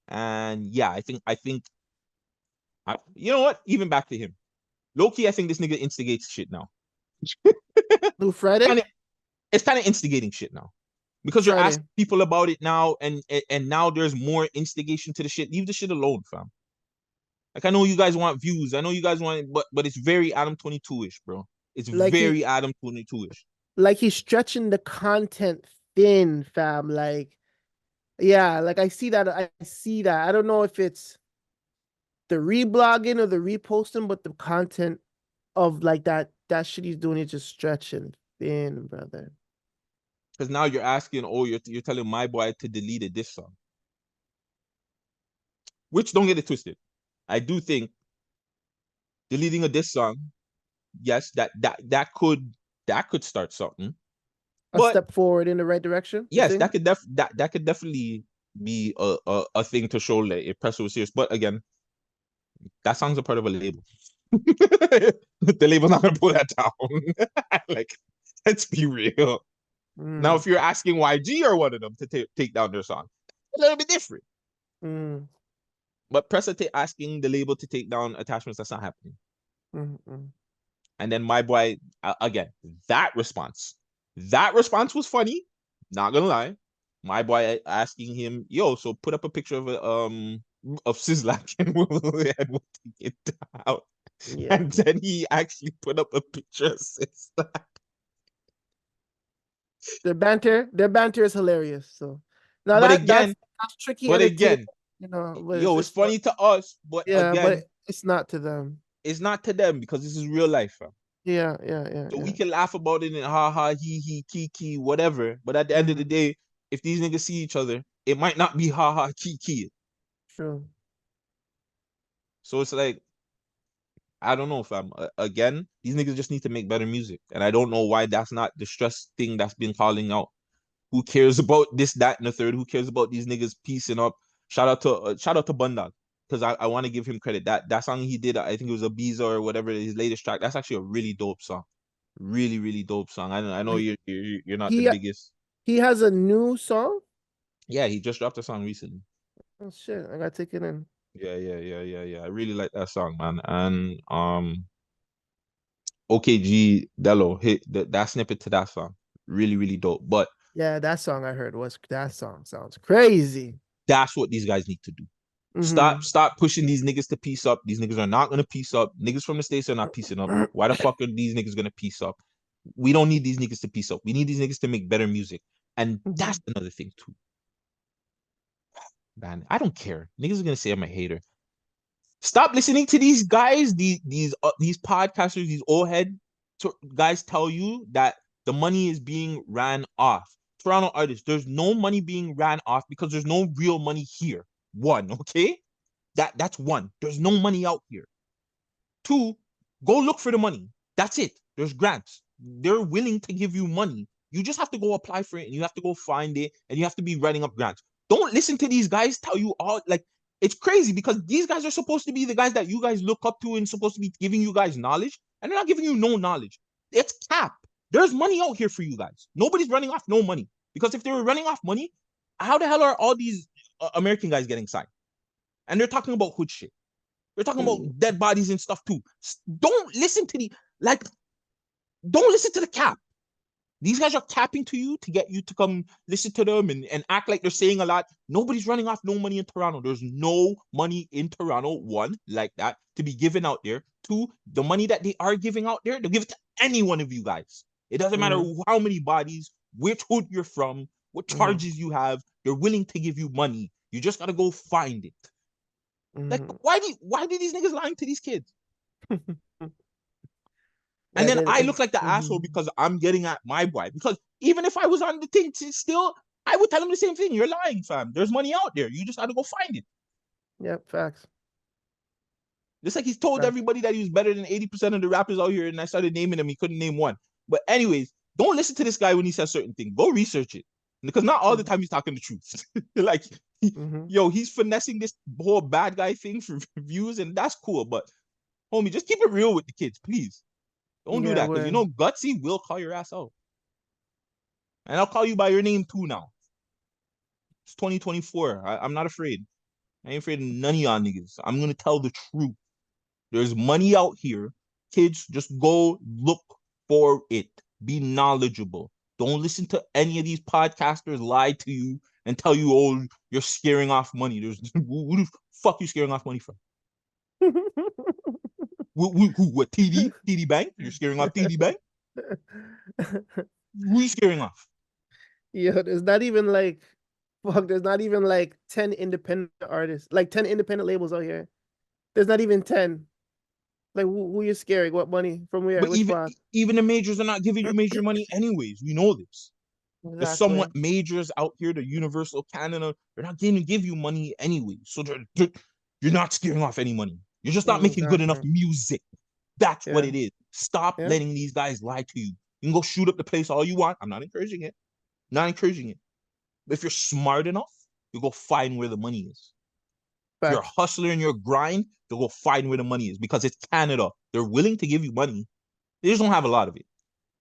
And yeah, you know what? Even back to him. Low-key, I think this nigga instigates shit now.
Blue Friday?
It's kind of instigating shit now. Because you're
Friday.
asking people about it now, and now there's more instigation to the shit. Leave the shit alone, fam. Like, I know you guys want views. I know you guys want it, but it's very Adam 22-ish, bro. It's
Like
very Adam 22-ish.
like he's stretching the content thin, fam. Like, yeah, like I see that. I see that. I don't know if it's the reblogging or the reposting, but the content of like that shit he's doing is just stretching thin, brother.
Because now you're asking, you're telling my boy to delete a diss song. Which, don't get it twisted. I do think deleting a diss song, yes, that could start something.
A step forward in the right direction.
Yes, that could definitely be a thing to show that if Pressa was serious. But again, that song's a part of a label. The label's not gonna pull that down. Like, let's be real. Now, if you're asking YG or one of them to take down their song, a little bit different. But Pressa asking the label to take down attachments, that's not happening. And then my boy, again, that response was funny. Not gonna lie. My boy asking him, yo, so put up a picture of Sizzlack and we'll take it down. Yeah. And then he actually put up a picture of Sizzlack.
Their banter is hilarious. So now
but that's
tricky.
But again,
you know,
it's funny to us, but
yeah,
again,
but it's not to them.
It's not to them because this is real life, fam.
Yeah.
So we can laugh about it and ha ha, he, kiki, whatever. But at the end of the day, if these niggas see each other, it might not be ha ha, kiki.
True.
So it's like, I don't know, fam. Again, these niggas just need to make better music. And I don't know why that's not the stress thing that's been calling out. Who cares about this, that, and the third? Who cares about these niggas piecing up? Shout out to Bundog. Because I want to give him credit. That song he did, I think it was a Ibiza or whatever, his latest track. That's actually a really dope song. Really, really dope song. I know you're not the biggest.
He has a new song?
Yeah, he just dropped a song recently.
Oh shit, I gotta take it in.
Yeah. I really like that song, man. And OKG Dello hit that snippet to that song. Really, really dope. But
yeah, that song I heard sounds crazy.
That's what these guys need to do. Stop pushing these niggas to piece up. These niggas are not gonna piece up. Niggas from the States are not piecing up. Why the fuck are these niggas gonna piece up? We don't need these niggas to piece up. We need these niggas to make better music. And that's another thing too. Man, I don't care. Niggas are gonna say I'm a hater. Stop listening to these guys, these podcasters, these old head guys tell you that the money is being ran off. Toronto artists, there's no money being ran off because there's no real money here. One, okay? That's one. There's no money out here. Two, go look for the money. That's it. There's grants. They're willing to give you money. You just have to go apply for it and you have to go find it and you have to be writing up grants. Don't listen to these guys tell you all, like, it's crazy because these guys are supposed to be the guys that you guys look up to and supposed to be giving you guys knowledge, and they're not giving you no knowledge. It's cap. There's money out here for you guys. Nobody's running off no money. Because if they were running off money, how the hell are all these American guys getting signed? And they're talking about hood shit. They're talking about dead bodies and stuff too. Don't listen to don't listen to the cap. These guys are capping to you to get you to come listen to them and act like they're saying a lot. Nobody's running off no money in Toronto. There's no money in Toronto, one, like that, to be given out there. Two, the money that they are giving out there, they'll give it to any one of you guys. It doesn't matter how many bodies, which hood you're from, what charges you have. They're willing to give you money. You just got to go find it. Like, why do these niggas lying to these kids? And then I look like the asshole because I'm getting at my boy. Because even if I was on the thing still, I would tell him the same thing. You're lying, fam. There's money out there. You just got to go find it.
Yep, facts.
Just like he's told everybody that he was better than 80% of the rappers out here, and I started naming them. He couldn't name one. But anyways, don't listen to this guy when he says certain things. Go research it. because not all the time he's talking the truth. Like,
Mm-hmm.
yo, he's finessing this whole bad guy thing for views, and that's cool. But homie, just keep it real with the kids, please. Don't do
Yeah,
that, because you
where
know Gutsy will call your ass out, and I'll call you by your name too. Now it's 2024. I'm not afraid. I ain't afraid of none of y'all niggas. I'm gonna tell the truth. There's money out here. Kids, just go look for it. Be knowledgeable. Don't listen to any of these podcasters lie to you and tell you, oh, you're scaring off money. There's who the fuck you scaring off money from? What TD? TD Bank? You're scaring off TD Bank? Who are you scaring off?
yeah, there's not even like fuck, there's not even like 10 independent artists, like 10 independent labels out here. There's not even 10. Like who you scaring? What money? From where?
But
Which part?
even the majors are not giving you major money anyways. We know this. The
Exactly.
somewhat majors out here, the Universal Canada, they're not going to give you money anyway. So you're not scaring off any money. You're just not making good enough
Exactly.
music. That's what
Yeah.
it is. Stop
Yeah.
letting these guys lie to you. You can go shoot up the place all you want. I'm not encouraging it. Not encouraging it. But if you're smart enough, you go find where the money is. If you're a
Facts.
hustler in your grind, you go find where the money is, because it's Canada. They're willing to give you money. They just don't have a lot of it.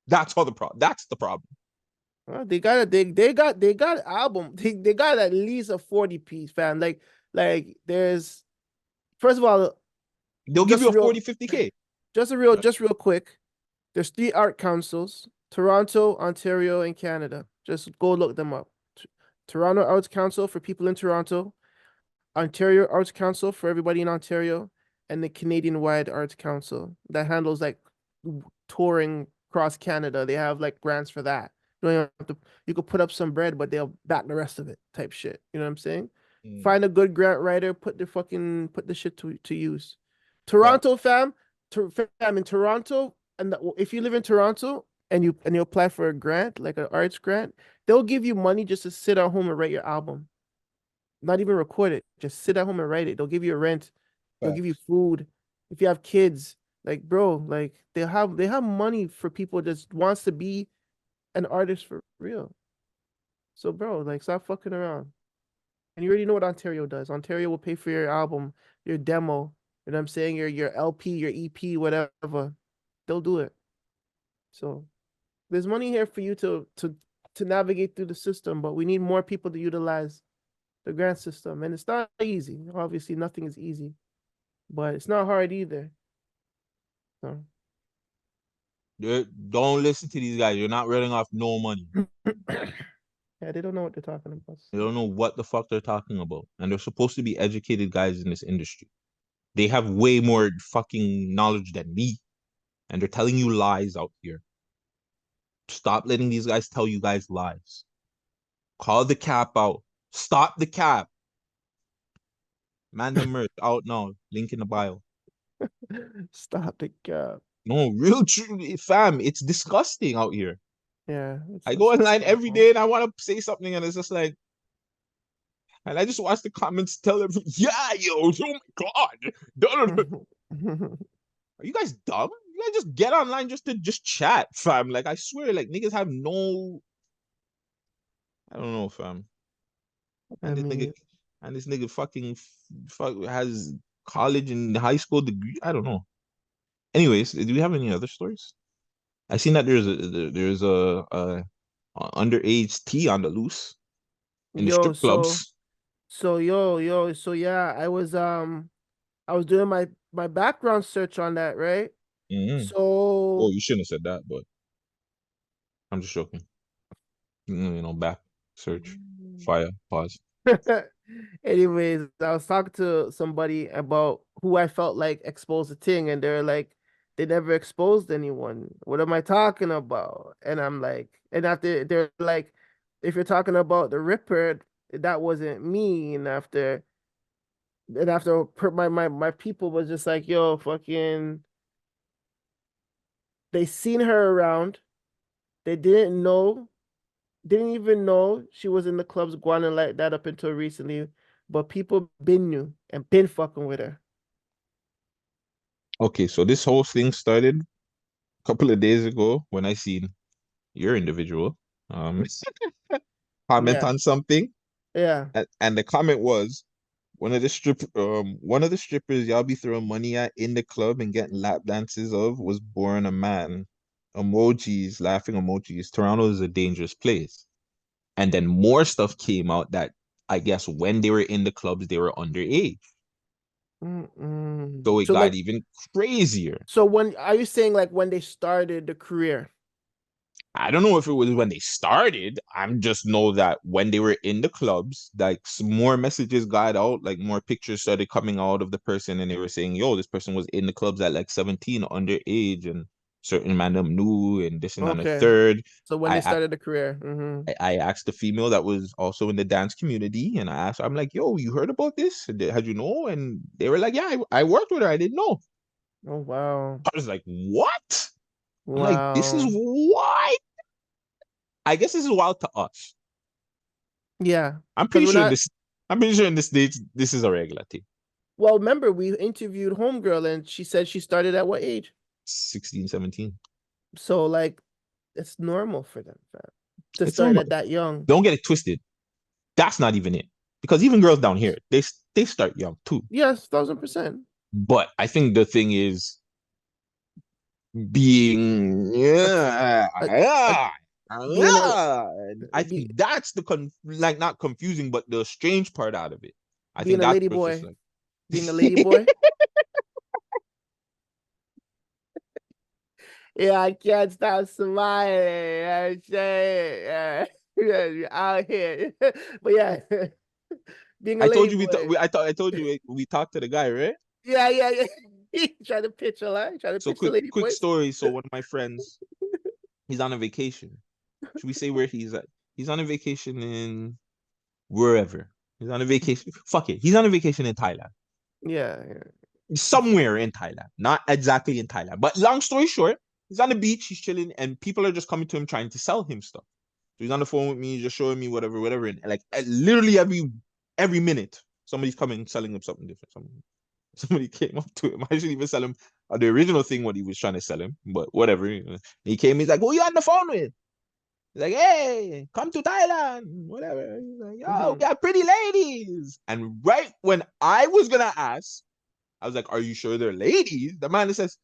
That's all the problem. That's the problem.
They got a they got album. They got at least a 40 piece, fam. Like there's first of all,
They'll give
just
you a
real
40, 50K.
just real quick. There's three art councils: Toronto, Ontario, and Canada. Just go look them up. Toronto Arts Council for people in Toronto, Ontario Arts Council for everybody in Ontario, and the Canadian Wide Arts Council that handles like touring across Canada. They have like grants for that. You don't have to, you could put up some bread, but they'll back the rest of it type shit. You know what I'm saying?
Mm.
Find a good grant writer, put the shit to use.
But
Toronto fam, fam in Toronto, and if you live in Toronto and you apply for a grant, like an arts grant, they'll give you money just to sit at home and write your album. Not even record it. Just sit at home and write it. They'll give you a rent. They'll give you
facts.
food. If you have kids, like bro, like they have money for people that just wants to be an artist for real. So bro, like stop fucking around. And you already know what Ontario does. Ontario will pay for your album, your demo, you know what I'm saying? Your LP, your EP, whatever. They'll do it. So there's money here for you to navigate through the system, but we need more people to utilize the grant system. And it's not easy. Obviously, nothing is easy, but it's not hard either. So
Don't listen to these guys. You're not running off no money.
yeah, they don't know what they're talking about.
They
So.
don't know what the fuck they're talking about. And they're supposed to be educated guys in this industry. They have way more fucking knowledge than me. And they're telling you lies out here. Stop letting these guys tell you guys lies. Call the cap out. Stop the cap. Man, the merch out now. Link in the bio.
Stop it, God.
No, real true, fam. It's disgusting out here.
Yeah, it's
I go
just
online every
horrible.
day and I want to say something, and it's just like, and I just watch the comments tell everyone, yeah, yo, oh my god, are you guys dumb? You guys just get online just to just chat, fam. Like I swear, like niggas have no, I don't know, fam.
I
And this nigga,
mean,
and this nigga fucking has college and high school degree. I don't know. Anyways, do we have any other stories? I seen that there's a underage tea on the loose in the
yo,
strip
so
clubs.
so yeah, I was doing my background search on that, right?
Mm-hmm. Oh,
So
you shouldn't have said that, but I'm just joking. Back search, fire, pause.
anyways, I was talking to somebody about who I felt like exposed the thing, and they're like, they never exposed anyone. What am I talking about? And I'm like, and after they're like, if you're talking about the Ripper, that wasn't me. And after my people was just like, yo, fucking, they seen her around. They didn't even know she was in the clubs going like that up until recently. But people been knew and been fucking with her.
Okay, so this whole thing started a couple of days ago when I seen your individual. Um, comment
Yeah.
on something,
Yeah.
and the comment was one of the strippers y'all be throwing money at in the club and getting lap dances of was born a man. Emojis, laughing emojis. Toronto is a dangerous place. And then more stuff came out that I guess when they were in the clubs, they were underage. So it
So
got
like,
even crazier.
so when are you saying like when they started the career?
I don't know if it was when they started. I'm just know that when they were in the clubs, like some more messages got out, like more pictures started coming out of the person, and they were saying, "Yo, this person was in the clubs at like 17, underage, and certain man them knew, and this and that and the
Okay.
third."
So when
I
they
ac-
started the career. Mm-hmm.
I asked the female that was also in the dance community, and I asked, I'm like, "Yo, you heard about this? Had you know?" And they were like, "Yeah, I worked with her. I didn't know."
Oh wow.
I was like, "What?" I'm like, "This is
Wow.
why." I guess this is wild to us.
Yeah.
I'm
Because
pretty
we're
sure
not
this. I'm pretty sure in the states this is a regular thing.
well, remember we interviewed Homegirl and she said she started at what age?
16, 17.
So like it's normal for them, fam, to
It's
start
normal.
at that young.
Don't get it twisted. That's not even it. Because even girls down here, they start young too.
Yes, 1000%.
But I think the thing is being
A, a, a, being a
I
be,
think that's the like not confusing, but the strange part out of it. I
being
think
a
that's
lady
what's just
boy,
like
being a lady boy. Yeah, I can't stop smiling. I'm saying, yeah, out here. But yeah, being a
I
lady
told you
boy.
I told you we talked to the guy, right?
Yeah, yeah, yeah. Trying to pitch a lot. Trying to
So
pitch the lady
quick
boys.
story. So one of my friends, he's on a vacation. Should we say where he's at? He's on a vacation in wherever. He's on a vacation. Fuck it. He's on a vacation in Thailand.
Yeah, yeah.
Somewhere in Thailand. Not exactly in Thailand. But long story short, he's on the beach, he's chilling, and people are just coming to him trying to sell him stuff. So he's on the phone with me, just showing me whatever, whatever. And like literally every minute, somebody's coming selling him something different. Somebody came up to him. I shouldn't even sell him the original thing what he was trying to sell him, but whatever. He came, he's like, "Who you on the phone with?" He's like, "Hey, come to Thailand, whatever." He's like, "Yo, we
Mhm.
got pretty ladies." And right when I was gonna ask, I was like, "Are you sure they're ladies?" The man says,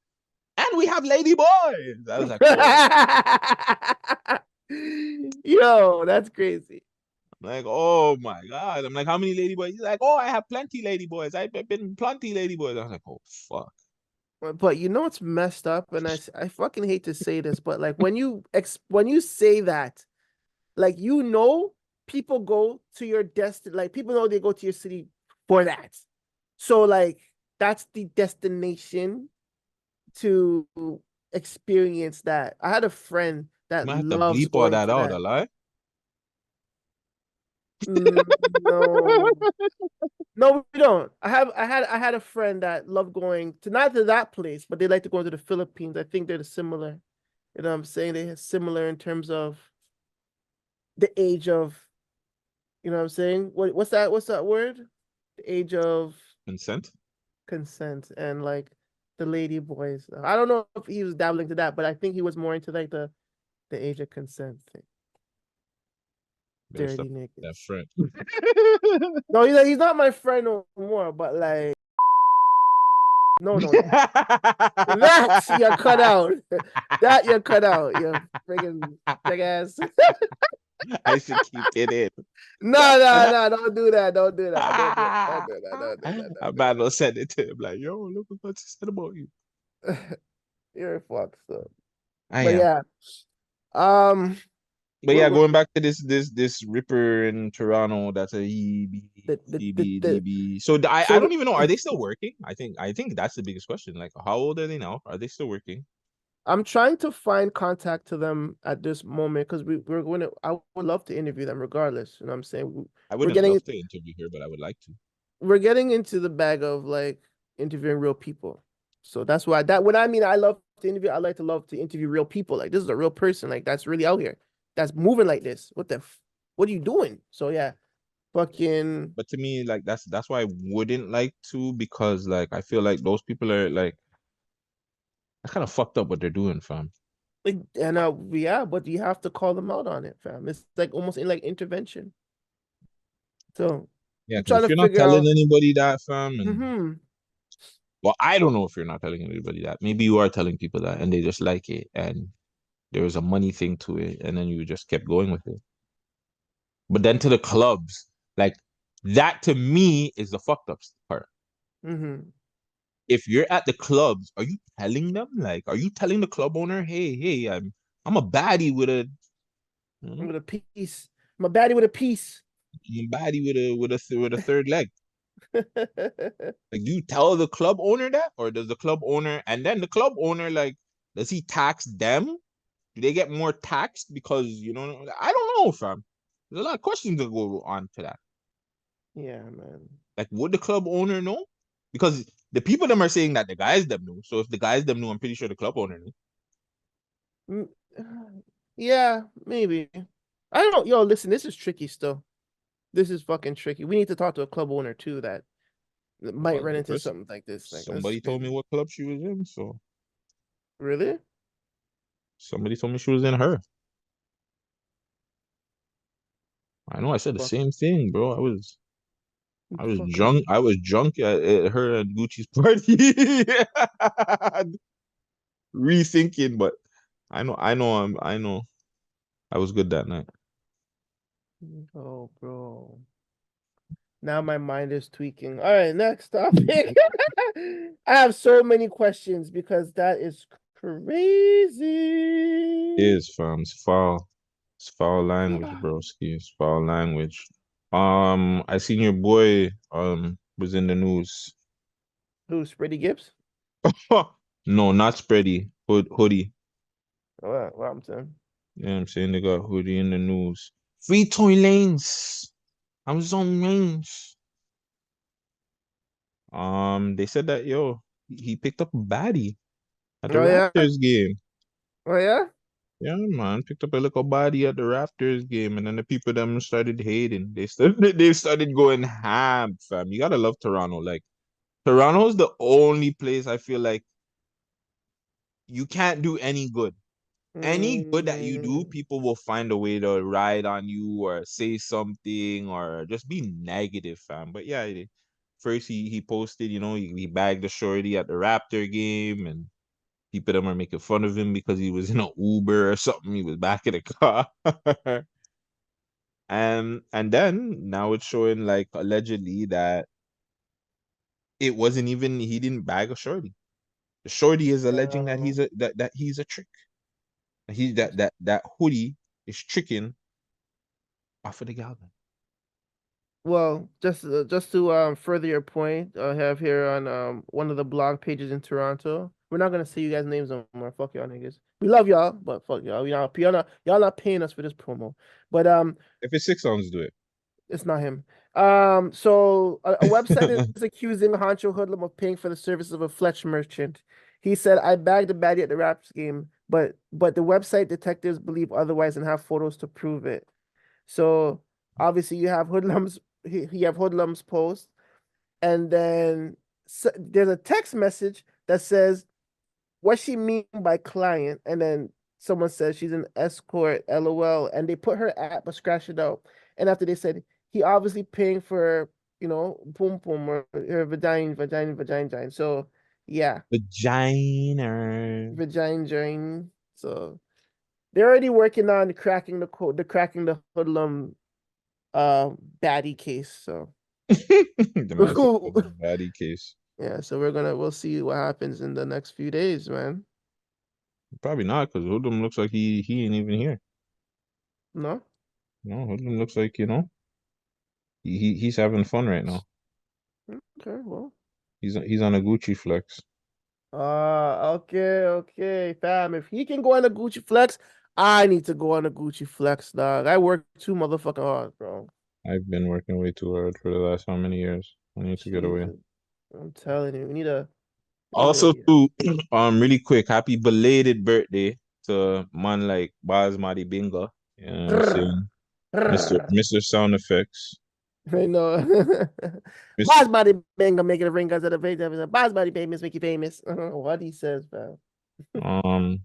"And we have lady boys." I was like, "Oh."
Yo, that's crazy.
I'm like, "Oh my God." I'm like, "How many lady boys?" He's like, "Oh, I have plenty lady boys. I've been plenty lady boys." I was like, "Oh fuck."
But you know what's messed up, and I fucking hate to say this, but like when you say that, like people go to your like people know they go to your city for that. So like that's the destination to experience that. I had a friend
I
that
might have to
loves
bleep all
going
that
to
out,
that.
a lie.
No, no, we don't. I had a friend that loved going to not to that place, but they like to go to the Philippines. I think they're similar. You know what I'm saying? They're similar in terms of the age of, you know what I'm saying? What's that word? The age of
Consent.
consent and like the lady boys. I don't know if he was dabbling to that, but I think he was more into like the age of consent thing.
Better stop
Dirty
that
niggas.
friend.
No, he's not my friend no more, but like no, no, no. That you cut out. That you cut out. You friggin' jackass.
I should keep it in.
No, no, no, don't do that. Don't do that. Don't do that. Don't do that. Don't do that.
A
Don't do
man will send it to him like, "Yo, look what he said about you."
that. You're fucked up.
I
But
am.
yeah. Um
But yeah,
we're
going back to this Ripper in Toronto, that's a EB,
the
CBDB. So I
so
don't even know. Are they still working? I think that's the biggest question. Like, how old are they now? Are they still working?
I'm trying to find contact to them at this moment because we're going to I would love to interview them regardless. You know what I'm saying?
I
We're
wouldn't
getting
love to interview her, but I would like to.
we're getting into the bag of like interviewing real people. So that's why that when I mean I love to interview, I like to love to interview real people. Like this is a real person, like that's really out here, that's moving like this. What are you doing? So yeah, fucking
But to me, like that's why I wouldn't like to because like I feel like those people are like I kind of fucked up what they're doing, fam.
Like, and yeah, but you have to call them out on it, fam. It's like almost in like intervention. So
Yeah,
I'm
because
trying
if
to
you're not
figure
telling
out.
anybody that, fam, and
Mm-hmm.
well, I don't know if you're not telling anybody that. Maybe you are telling people that, and they just like it, and there was a money thing to it, and then you just kept going with it. But then to the clubs, like that to me is the fucked up part.
Mm-hmm.
If you're at the clubs, are you telling them? Like, are you telling the club owner, hey, I'm a baddie with a, you know,
With a piece. I'm a baddie with a piece.
I'm a baddie with a third leg. Like, do you tell the club owner that, or does the club owner, and then the club owner, like, does he tax them? Do they get more taxed because I don't know, fam. There's a lot of questions that go on to that.
Yeah, man.
Like, would the club owner know? Because the people them are saying that the guys them knew. So if the guys them knew, I'm pretty sure the club owner knew.
Mm, yeah, maybe. I don't. Yo, listen, this is tricky still. This is fucking tricky. We need to talk to a club owner too that might
Well,
run
the
into
person,
something like this. Like, this is
somebody told me
crazy.
what club she was in, so
Really?
somebody told me she was in her. I know I said the
Fuck.
same thing, bro. I was
Fuck
drunk.
is.
I was drunk at her and Gucci's party. Rethinking, but I know I was good that night.
Oh, bro. Now my mind is tweaking. All right, next topic. I have so many questions because that is
It
crazy.
is fam. It's foul. It's foul language, bro. It's foul language. I seen your boy was in the news.
Who's Freddie Gibbs?
No, not spready. Hoodie.
What I'm saying.
You know what I'm saying? They got hoodie in the news. Free toy lanes. I'm zone range. They said that he picked up a baddie at the
Oh yeah.
Raptors game.
Oh yeah.
Yeah, man, picked up a little body at the Raptors game, and then the people them started hating. They started going ham, fam. You gotta love Toronto. Like Toronto's the only place I feel like you can't do any good. Any good that you do,
Mm,
people will find a way to ride on you or say something or just be negative, fam. But yeah, first he posted, he bagged the shorty at the Raptor game, and people them are making fun of him because he was in an Uber or something. He was back in the car. And then now it's showing like allegedly that it wasn't even he didn't bag a shorty. The shorty is alleging that
uh,
he's a trick. That hoodie is tricking off of the gal.
well, just to further your point, I have here on one of the blog pages in Toronto. We're not gonna say you guys' names no more. Fuck y'all niggas. We love y'all, but fuck y'all. Y'all not paying us for this promo. But
If it's 6 ounces, do it.
it's not him. So a website is accusing Honcho Hoodlum of paying for the services of a Fletch merchant. He said, "I bagged a baddie at the Raps game, but the website detectives believe otherwise and have photos to prove it." So obviously you have Hoodlum's you have Hoodlum's post, and then there's a text message that says what she mean by client, and then someone says she's an escort, lol, and they put her at but scratch it out. And after they said he obviously paying for boom boom or her vagina. So yeah,
Vagina.
vagina. So they're already working on cracking the code, the cracking the hoodlum baddie case. So
The man said baddie case.
yeah, so we'll see what happens in the next few days, man.
Probably not, because Hoodlum looks like he ain't even here.
No?
No, Hoodlum looks like, he's having fun right now.
Okay, well.
He's on a Gucci flex.
Okay, fam. If he can go on a Gucci flex, I need to go on a Gucci flex, dog. I work too motherfucking hard, bro.
I've been working way too hard for the last how many years? I need to get away.
Jesus, I'm telling you, we need a,
Also,
yeah.
too, really quick, happy belated birthday to man like Basmati Binga. You know what I'm
Brr,
saying? Mr.
brr.
Mr. Sound Effects.
I know.
Miss,
Boss body bang, make it a ring because of the page. Boss body famous, make you famous. What he says, fam.
um,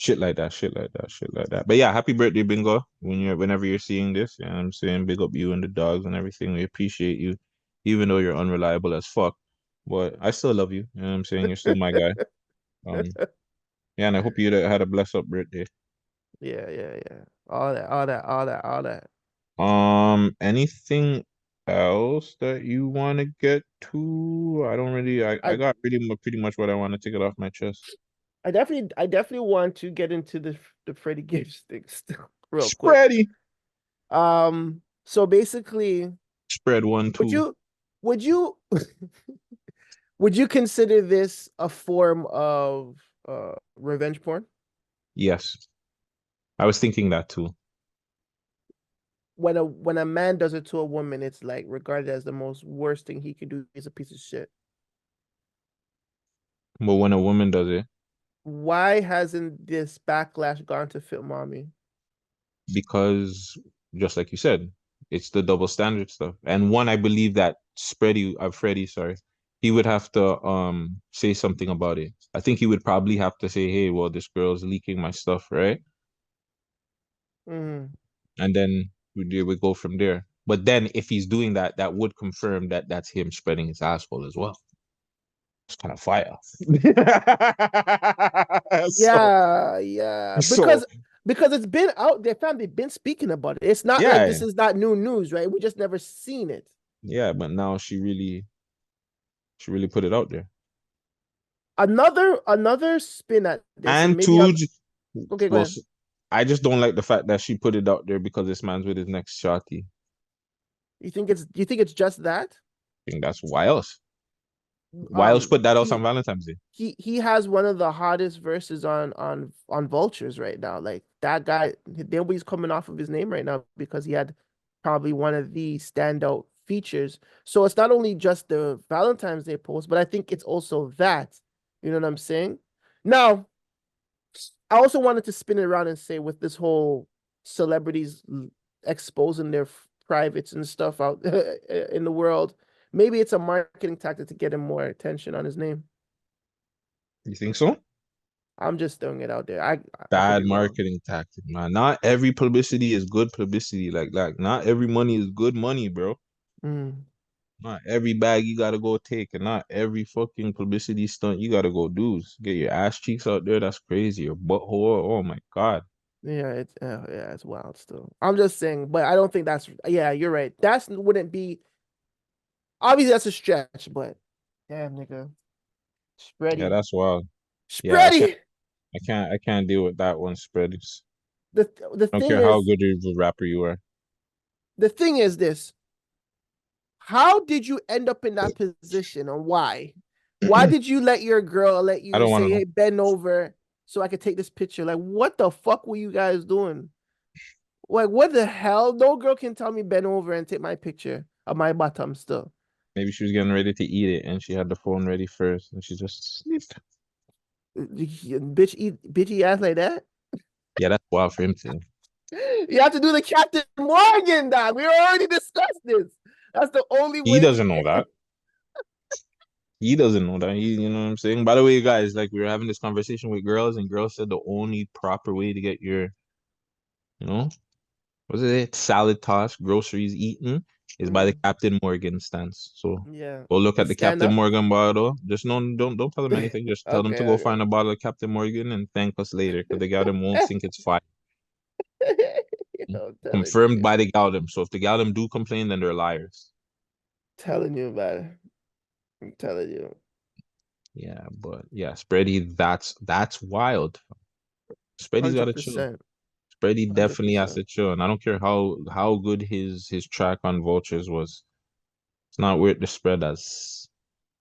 Shit like that, shit like that, shit like that. But yeah, happy birthday, Bingo. Whenever you're seeing this, you know what I'm saying? Big up you and the dogs and everything. We appreciate you, even though you're unreliable as fuck. But I still love you. You know what I'm saying? You're still my guy. Um, yeah, and I hope you had a blessed up birthday.
Yeah, yeah, yeah. All that.
Anything else that you want to get to? I don't really. I
I
got pretty much what I want to take it off my chest.
I definitely want to get into the Freddie Gibbs thing still real quick.
Spready.
So basically,
Spread one,
would
two.
you would you would you consider this a form of revenge porn?
Yes, I was thinking that too.
When a man does it to a woman, it's like regarded as the most worst thing he could do. He's a piece of shit.
But when a woman does it,
Why hasn't this backlash gone to Fit Mommy?
because just like you said, it's the double standard stuff. And one, I believe that Freddie, sorry, he would have to say something about it. I think he would probably have to say, hey, well, this girl's leaking my stuff, right?
Mm.
And then we go from there. But then if he's doing that, that would confirm that that's him spreading his asshole as well. It's kind of fire. so
Yeah, yeah.
so
Because it's been out there, fam. They've been speaking about it. It's not like
yeah,
this is not new news, right? We just never seen it.
yeah. But now she really put it out there.
Another spin at this, and
And
maybe
two,
okay, go
well,
ahead.
I just don't like the fact that she put it out there because this man's with his next shotty.
You think it's just that?
I think that's why else. Why else
Um,
put that out on
he
Valentine's Day?
he has one of the hottest verses on Vultures right now. Like that guy, nobody's coming off of his name right now because he had probably one of the standout features. So it's not only just the Valentine's Day post, but I think it's also that. You know what I'm saying? Now, I also wanted to spin it around and say with this whole celebrities exposing their privates and stuff out in the world, maybe it's a marketing tactic to get him more attention on his name.
You think so?
I'm just throwing it out there. I could
Bad
be wrong.
marketing tactic, man. Not every publicity is good publicity. Like not every money is good money, bro.
Mm,
Not every bag you gotta go take, and not every fucking publicity stunt you gotta go do. Get your ass cheeks out there. That's crazy. Your butthole. Oh my god.
yeah, it's wild still. I'm just saying, but I don't think that's yeah, you're right. That's wouldn't be obviously that's a stretch, but damn nigga.
Yeah,
Spready.
that's wild. Yeah,
Spready.
I can't deal with that one spread.
The
I don't
thing
care how
is
good of a rapper you are.
the thing is this. How did you end up in that position and why? Why
I
did you let your girl let you
don't want
say,
to know.
hey, bend over so I could take this picture? Like, what the fuck were you guys doing? Like, what the hell? No girl can tell me bend over and take my picture of my bottom still.
Maybe she was getting ready to eat it and she had the phone ready first and she just sniffed.
Bitchy ass like that.
Yeah, that's wild for him to.
You have to do the Captain Morgan, dog. We already discussed this. That's the only
He
way to
doesn't know
get.
that. He doesn't know that. You know what I'm saying? By the way, guys, like we were having this conversation with girls, and girls said the only proper way to get your, you know, was it salad toss, groceries eaten, is by the
Mm,
Captain Morgan stance. So
yeah.
go look
You
at the
stand
Captain
up.
Morgan bottle. Just don't tell them anything. Just tell them to
Okay,
go
okay.
find a bottle of Captain Morgan and thank us later because the Galdem won't think it's fire.
You know, I'm telling
Confirmed
you.
by the Galdem. So if the Galdem do complain, then they're liars.
Telling you about it. I'm telling you.
Yeah, but yeah, Spready, that's wild. Spready's got to chill.
100%.
Spready definitely has
100%.
to chill, and I don't care how good his track on Vultures was. It's not worth the spread as.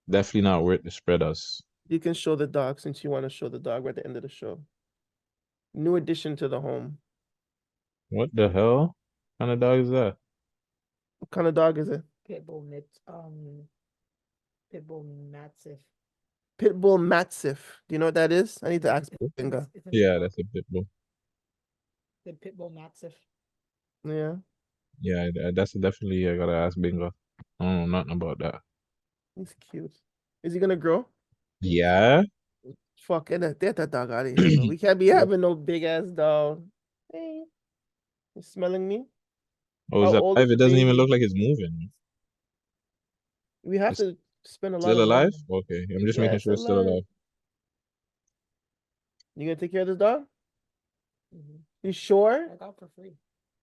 Definitely not worth the spread as.
You can show the dog since you want to show the dog at the end of the show. New addition to the home.
What the hell kind of dog is that?
What kind of dog is it?
Pitbull Mastiff.
Pitbull Mastiff. Do you know what that is? I need to ask Bingo.
Yeah, that's a pit bull.
The Pitbull Mastiff.
Yeah,
Yeah, that's definitely. I gotta ask Bingo. I don't know nothing about that.
he's cute. Is he gonna grow?
Yeah,
Fuck, get that dog out of here, bro. We can't be having no big ass dog. Hey, you smelling me?
Oh, is
How
that
old is
alive?
the
It doesn't even
baby?
look like it's moving.
We have
It's
to spend a lot
still
of money.
alive? Okay, I'm just
Yeah,
making
it's
sure it's still
alive.
alive.
You gonna take care of this dog?
Mhm.
You sure?
I got for free.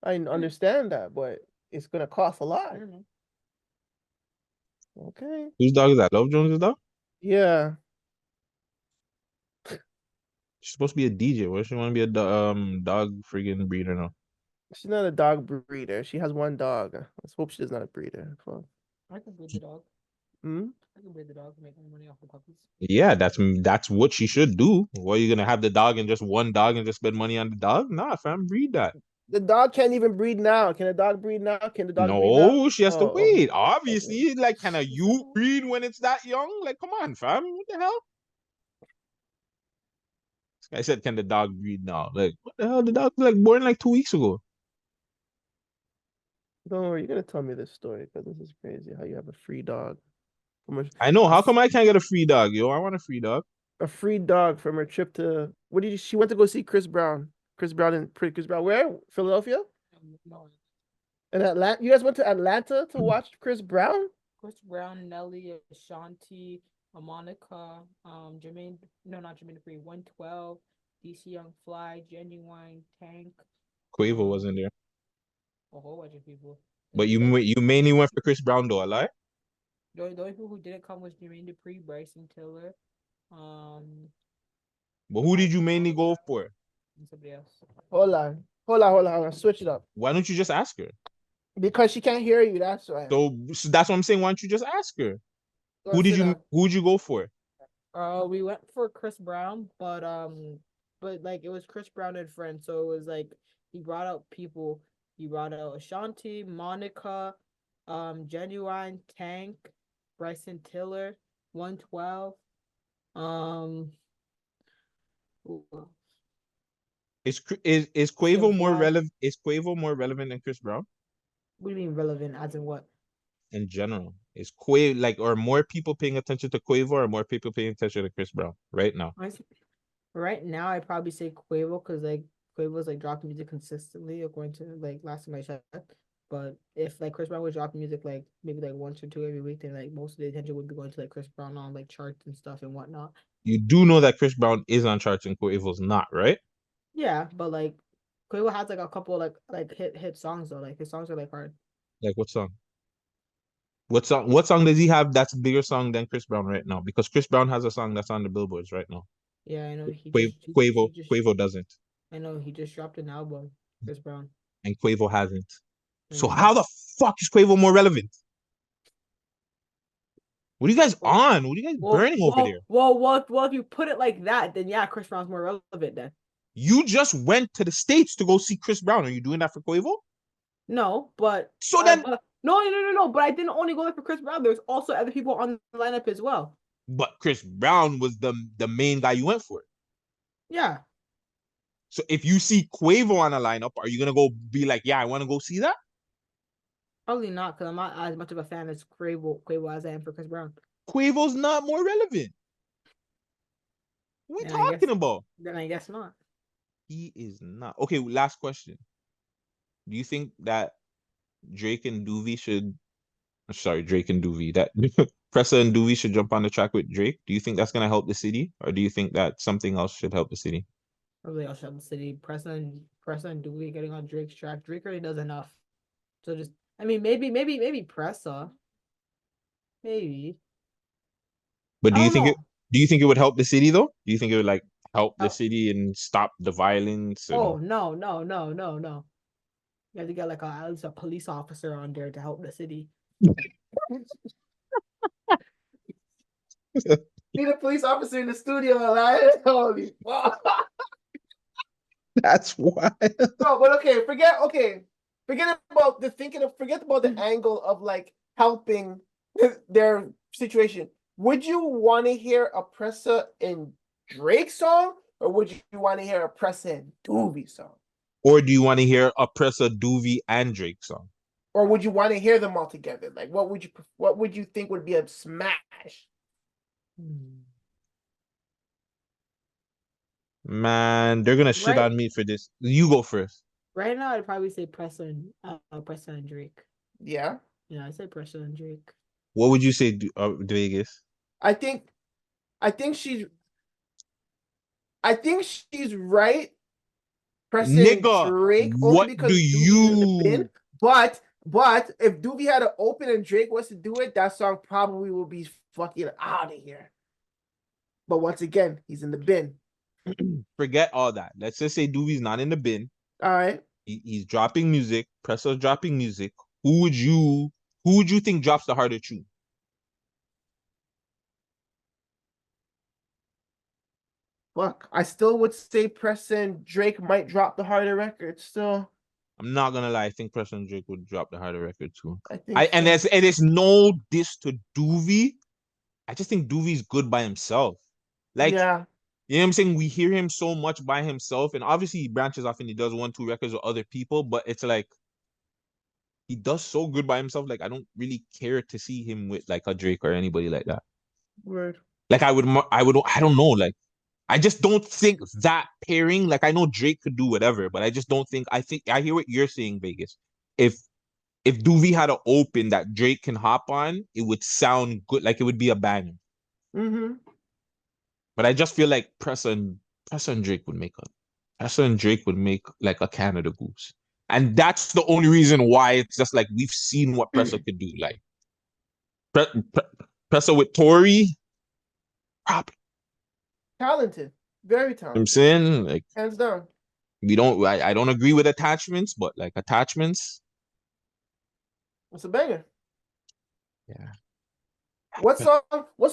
I understand that, but it's gonna cost a lot.
I don't know.
Okay.
Whose dog is that? Love Jones' dog?
Yeah.
She's supposed to be a DJ. Why does she want to be a dog friggin' breeder now?
She's not a dog breeder. She has one dog. Let's hope she's not a breeder. Fuck.
I can breed the dog.
Hmm?
I can breed the dog and make more money off the puppies.
Yeah, that's what she should do. Why are you gonna have the dog and just one dog and just spend money on the dog? Nah, fam, breed that.
The dog can't even breed now. Can the dog breed now? Can the dog breed now?
No, she has to
Oh,
wait.
okay.
Obviously, like, can a
She said,
you breed when it's that young? Like, come on, fam. What the hell? This guy said, can the dog breed now? Like, what the hell? The dog was like born like 2 weeks ago.
Don't worry, you're gonna tell me this story because this is crazy. How you have a free dog from
I know.
a,
How
f-
come I can't get a free dog, yo? I want a free dog.
a free dog from her trip to what did you? She went to go see Chris Brown. Chris Brown. Where? Philadelphia?
no.
And Atlanta. You guys went to Atlanta to watch Chris Brown?
Chris Brown, Nelly, Ashanti, Monica, Jermaine, no, not Jermaine Dupri, 112, DC Young Fly, Genuine, Tank,
Quavo
um,
wasn't there.
a whole bunch of people.
But
Like,
you mainly went for Chris Brown, though, a lie?
the only people who didn't come was Jermaine Dupri, Bryson Tiller, um,
But who did
Mike
you mainly
Monica,
go for?
and somebody else.
Hold on. Switch it up
Why don't you just ask her?
because she can't hear you. That's why.
So that's what I'm saying. Why don't you just ask her?
Go sit down.
Who'd you go for?
We went for Chris Brown, but like it was Chris Brown and friends, so it was like he brought out people. He brought out Ashanti, Monica, Genuine, Tank, Bryson Tiller, 112. Um, who else?
Is
DC Young
Quavo more
Fly.
relevant? Is Quavo more relevant than Chris Brown
What do you mean relevant? As in what?
in general? Is Quavo like, are more people paying attention to Quavo or more people paying attention to Chris Brown right now?
Right now, I'd probably say Quavo because like Quavo's like dropping music consistently according to like last time I checked. But if like Chris Brown was dropping music like maybe like once or two every week, then like most of the attention would be going to like Chris Brown on like charts and stuff and whatnot.
You do know that Chris Brown is on charts and Quavo's not, right?
Yeah, but like Quavo has like a couple like hit songs though. Like his songs are like hard.
Like what song? What song does he have that's a bigger song than Chris Brown right now? Because Chris Brown has a song that's on the billboards right now.
Yeah, I know he
Quavo
just he just
Quavo doesn't,
I know he just dropped an album, Chris Brown.
and Quavo hasn't.
I
So
know.
how the fuck is Quavo more relevant? What are you guys
Well,
on? What are you guys burning over there?
well, if you put it like that, then yeah, Chris Brown's more relevant then.
You just went to the States to go see Chris Brown. Are you doing that for Quavo?
No, but
So then,
no. But I didn't only go there for Chris Brown. There's also other people on the lineup as well.
but Chris Brown was the main guy you went for.
Yeah,
So if you see Quavo on a lineup, are you gonna go be like, yeah, I want to go see that?
probably not because I'm not as much of a fan as Quavo as I am for Chris Brown.
Quavo's not more relevant. What are we
And I guess
talking about?
then I guess not.
He is not. Okay, last question. Do you think that Drake and Duvy should sorry, Drake and Duvy, that Pressa and Duvy should jump on the track with Drake? Do you think that's gonna help the city? Or do you think that something else should help the city?
Probably I'll shut the city. Pressa and Dewey getting on Drake's track. Drake already does enough. So just I mean maybe Pressa. Maybe.
But
I don't know.
do you think it would help the city though? Do you think it would like help the
Oh,
city and stop the violence
oh
and
no. You have to get like at least a police officer on there to help the city. Need a police officer in the studio, right? Holy fuck.
that's why.
No, but forget about the angle of like helping their situation. Would you want to hear a Pressa and Drake song, or would you want to hear a Pressa and Duvy song,
Or do you want to hear a Pressa Duvy and Drake song?
or would you want to hear them all together? Like, what would you think would be a smash?
Man, they're gonna shit
Right.
on me for this. You go first.
Right now, I'd probably say Pressa and Drake.
Yeah.
Yeah, I say Pressa and Drake.
What would you say, Vegas?
I think she's right pressing
Nigga,
Drake only
what do
because Doobie's in the bin.
you?
But if Doobie had an open and Drake was to do it, that song probably will be fucking out of here. But once again, he's in the bin.
Forget all that. Let's just say Duvey's not in the bin.
All right.
He's dropping music. Pressa's dropping music. Who would you think drops the harder tune?
Fuck. I still would say Pressa and Drake might drop the harder record still.
I'm not gonna lie. I think Pressa and Drake would drop the harder record too.
I think
And it's no diss to Duvey. I just think Duvey's good by himself. Like,
yeah.
you know what I'm saying? We hear him so much by himself, and obviously he branches off and he does 1-2 records with other people, but it's like he does so good by himself. Like, I don't really care to see him with like a Drake or anybody like that.
Word.
Like, I don't know. Like, I just don't think that pairing. Like, I know Drake could do whatever, but I just don't think. I hear what you're saying, Vegas. If Duvey had an open that Drake can hop on, it would sound good. Like, it would be a banger.
Mm-hmm.
But I just feel like Pressa and Drake would make like a Canada Goose. And that's the only reason why it's just like we've seen what Pressa could do. Like Pressa with Tory, probably.
Talented. Very
You know what I'm
talented.
saying? Like,
Hands down.
I don't agree with attachments, but like attachments.
It's a banger.
Yeah.
What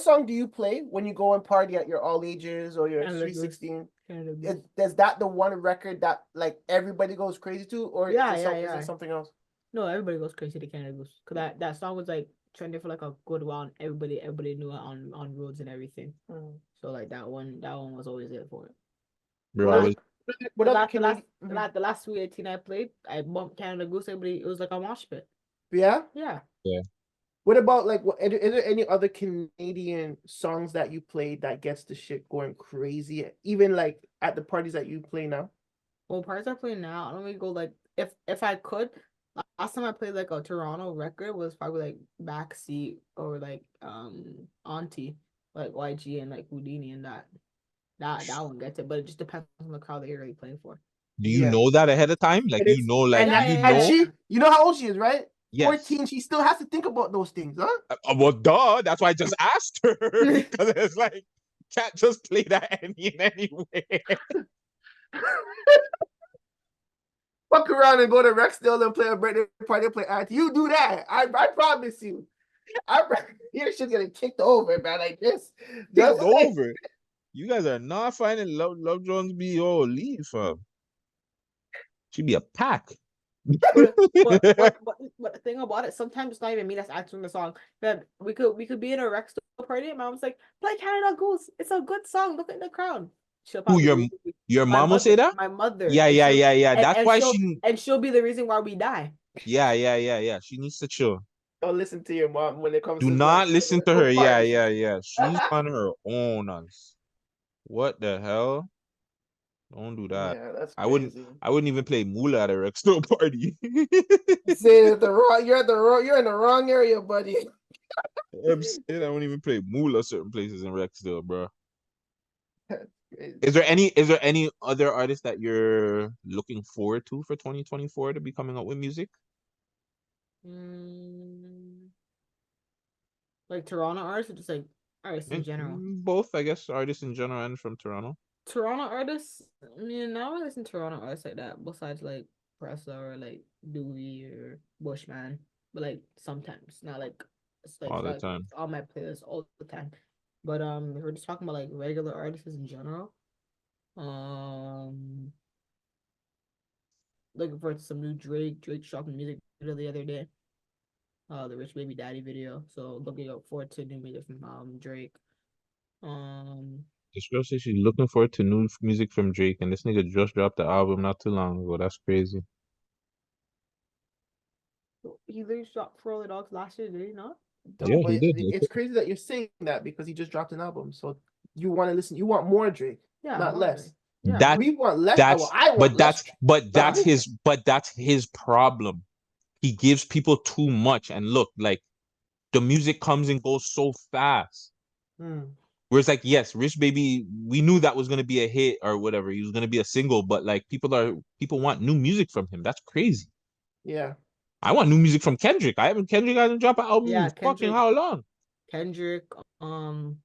song do you play when you go and party at your all ages or your
Canada Goose.
316?
Canada Goose.
Is that the one record that like everybody goes crazy to, or is it something else?
No, everybody goes crazy to Canada Goose because that song was like trending for like a good while. And everybody knew it on roads and everything. So like that one was always there for it.
Bro,
the last 218 I played, I bumped Canada Goose. Everybody, it was like a mosh pit.
Yeah.
Yeah.
What about like is there any other Canadian songs that you played that gets the shit going crazy? Even like at the parties that you play now?
Well, parties I play now, I don't really go like if I could. Last time I played like a Toronto record was probably like Backseat or like Auntie, like YG and like Houdini and that one gets it, but it just depends on the crowd that you're really playing for.
Do you know that ahead of time? Like, you know, like
and she, you know how old she is, right?
Yes.
14. She still has to think about those things, huh?
Well, duh. That's why I just asked her because it's like can't just play that anyway.
Fuck around and go to Rexdale and play a birthday party and play Auntie. You do that. I promise you. Your shit's getting kicked over, man. Like this.
Kicked over. You guys are not finding Love Jones be leave, fam. She be a pack.
But the thing about it, sometimes it's not even me that's answering the song. That we could be in a Rex party and mom's like, play Canada Goose. It's a good song. Look at the crowd.
Who your mom will say that?
My mother.
Yeah. That's why
she'll be the reason why we die.
Yeah. She needs to chill.
Don't listen to your mom when it comes
to. Do not listen to her. Yeah. She's on her own. What the hell? Don't do that.
Yeah, that's crazy.
I wouldn't even play Moolah at a Rexdale party.
You're in the wrong area, buddy.
I'm saying I wouldn't even play Moolah certain places in Rexdale, bro. Is there any other artists that you're looking forward to for 2024 to be coming out with music?
Like Toronto artists, or just like artists in general?
Both, I guess, artists in general and from Toronto.
Toronto artists, I mean, now I listen to Toronto artists like that, besides like Pressa or like Duvy or Bushman, but like sometimes, not like it's like
all the time
on my playlist all the time. But if we're just talking about like regular artists in general, looking forward to some new Drake dropping music video the other day, the Rich Baby Daddy video. So looking forward to new music from Drake.
This girl says she's looking forward to new music from Drake, and this nigga just dropped the album not too long ago. That's crazy.
He literally dropped For All the Dogs last year, did he not?
Yeah, he did.
It's crazy that you're saying that because he just dropped an album. So you want to listen. You want more Drake, not less.
Yeah,
That
We want less.
that's
I want less.
that's his problem. He gives people too much, and look, like the music comes and goes so fast. Whereas, like, yes, Rich Baby, we knew that was gonna be a hit or whatever. He was gonna be a single, but like people want new music from him. That's crazy.
Yeah.
I want new music from Kendrick. Kendrick hasn't dropped an album in fucking how long?
Kendrick,
Fuck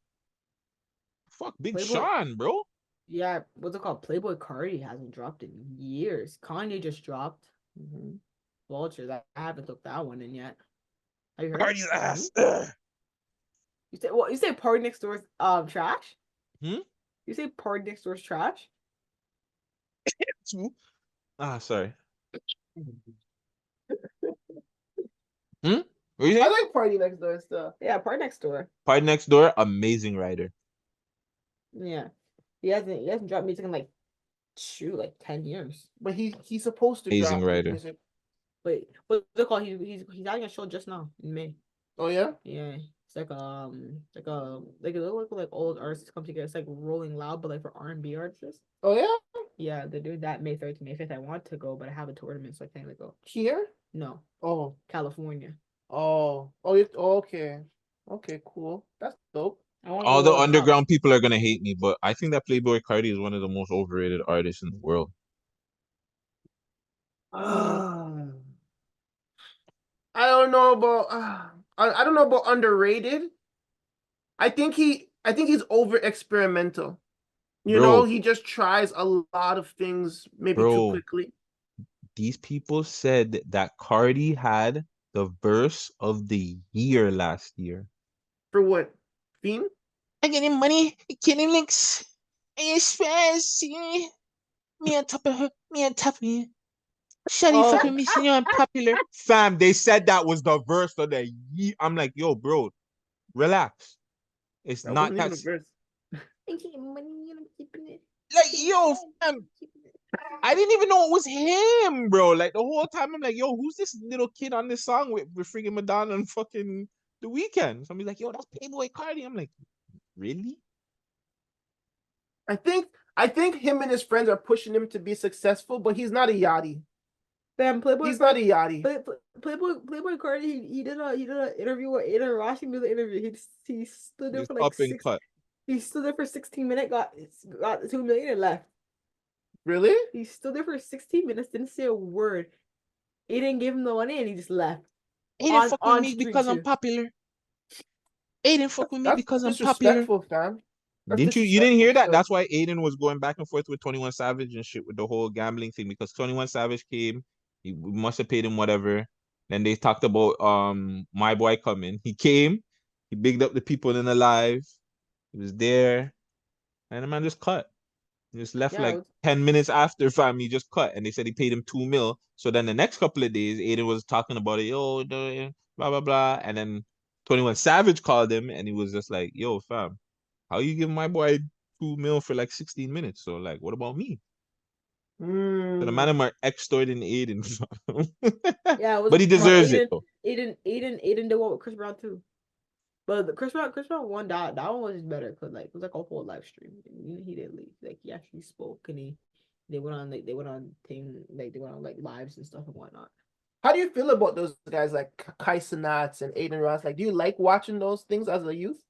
Big
Playboy.
Sean, bro.
Yeah, what's it called? Playboy Cardi hasn't dropped in years. Kanye just dropped. Vultures. I haven't took that one in yet. Have you heard?
Cardi's ass.
You say what? You say Party Next Door's trash?
Hmm?
You say Party Next Door's trash?
Sorry. Hmm? What you
I
saying?
like Party Next Door stuff.
Yeah, Party Next Door.
Party Next Door, amazing writer.
Yeah. He hasn't dropped music in like 10 years.
But he's supposed to
Amazing
drop
writer.
music.
Wait, what's it called? He's having a show just now in May.
Oh yeah?
Yeah. It's like it look like old artists come together. It's like Rolling Loud, but like for R&B artists.
Oh yeah?
Yeah, they're doing that May 3rd to May 5th. I want to go, but I have a tournament, so I can't go.
Here?
No,
Oh.
California.
Oh. Okay. Okay, cool. That's dope.
All the underground people are gonna hate me, but I think that Playboy Cardi is one of the most overrated artists in the world.
I don't know about I don't know about underrated. I think he's over experimental. You know, he just tries a lot of things maybe too quickly.
These people said that Cardi had the verse of the year last year.
For what? Fiend?
I getting money, killing links. Me on top of her, me on top of you. Shawty fucking me, so you're unpopular. Fam, they said that was the verse of the year. I'm like, yo, bro, relax. It's
that
not that.
Verse.
I'm getting money and I'm keeping it.
Like, yo, fam, I didn't even know it was him, bro. Like the whole time, I'm like, yo, who's this little kid on this song with freaking Madonna and fucking The Weeknd? Somebody's like, yo, that's Playboy Cardi. I'm like, really?
I think him and his friends are pushing him to be successful, but he's not a yachty.
Damn, Playboy.
He's not a yachty.
Playboy Cardi. He did an interview with Aiden Ross. He did the interview. He stood there for like He stood there for 16 minutes. Got 2 million and left.
Really?
He stood there for 16 minutes. Didn't say a word. Aiden gave him the money and he just left.
Aiden fuck with me because I'm popular. Aiden fuck with me because I'm popular.
Fam.
You didn't hear that? That's why Aiden was going back and forth with 21 Savage and shit with the whole gambling thing, because 21 Savage came, he must have paid him whatever. Then they talked about my boy coming. He came, he bigged up the people in the live. He was there, and the man just cut. He just left 10 minutes after, fam. He just cut, and they said he paid him 2 mil. So then the next couple of days, Aiden was talking about it, yo, blah blah blah, and then 21 Savage called him, and he was just like, yo, fam, how you give my boy 2 mil for like 16 minutes? So like, what about me? So the man are extorting Aiden.
Yeah,
but he deserves
Aiden,
it though.
Aiden did one with Chris Brown too. But the Chris Brown won that one was better because like it was like a whole live stream. He didn't leave. Like he actually spoke and they went on lives and stuff and whatnot.
How do you feel about those guys like Kai Cenat and Aiden Ross? Like, do you like watching those things as a youth?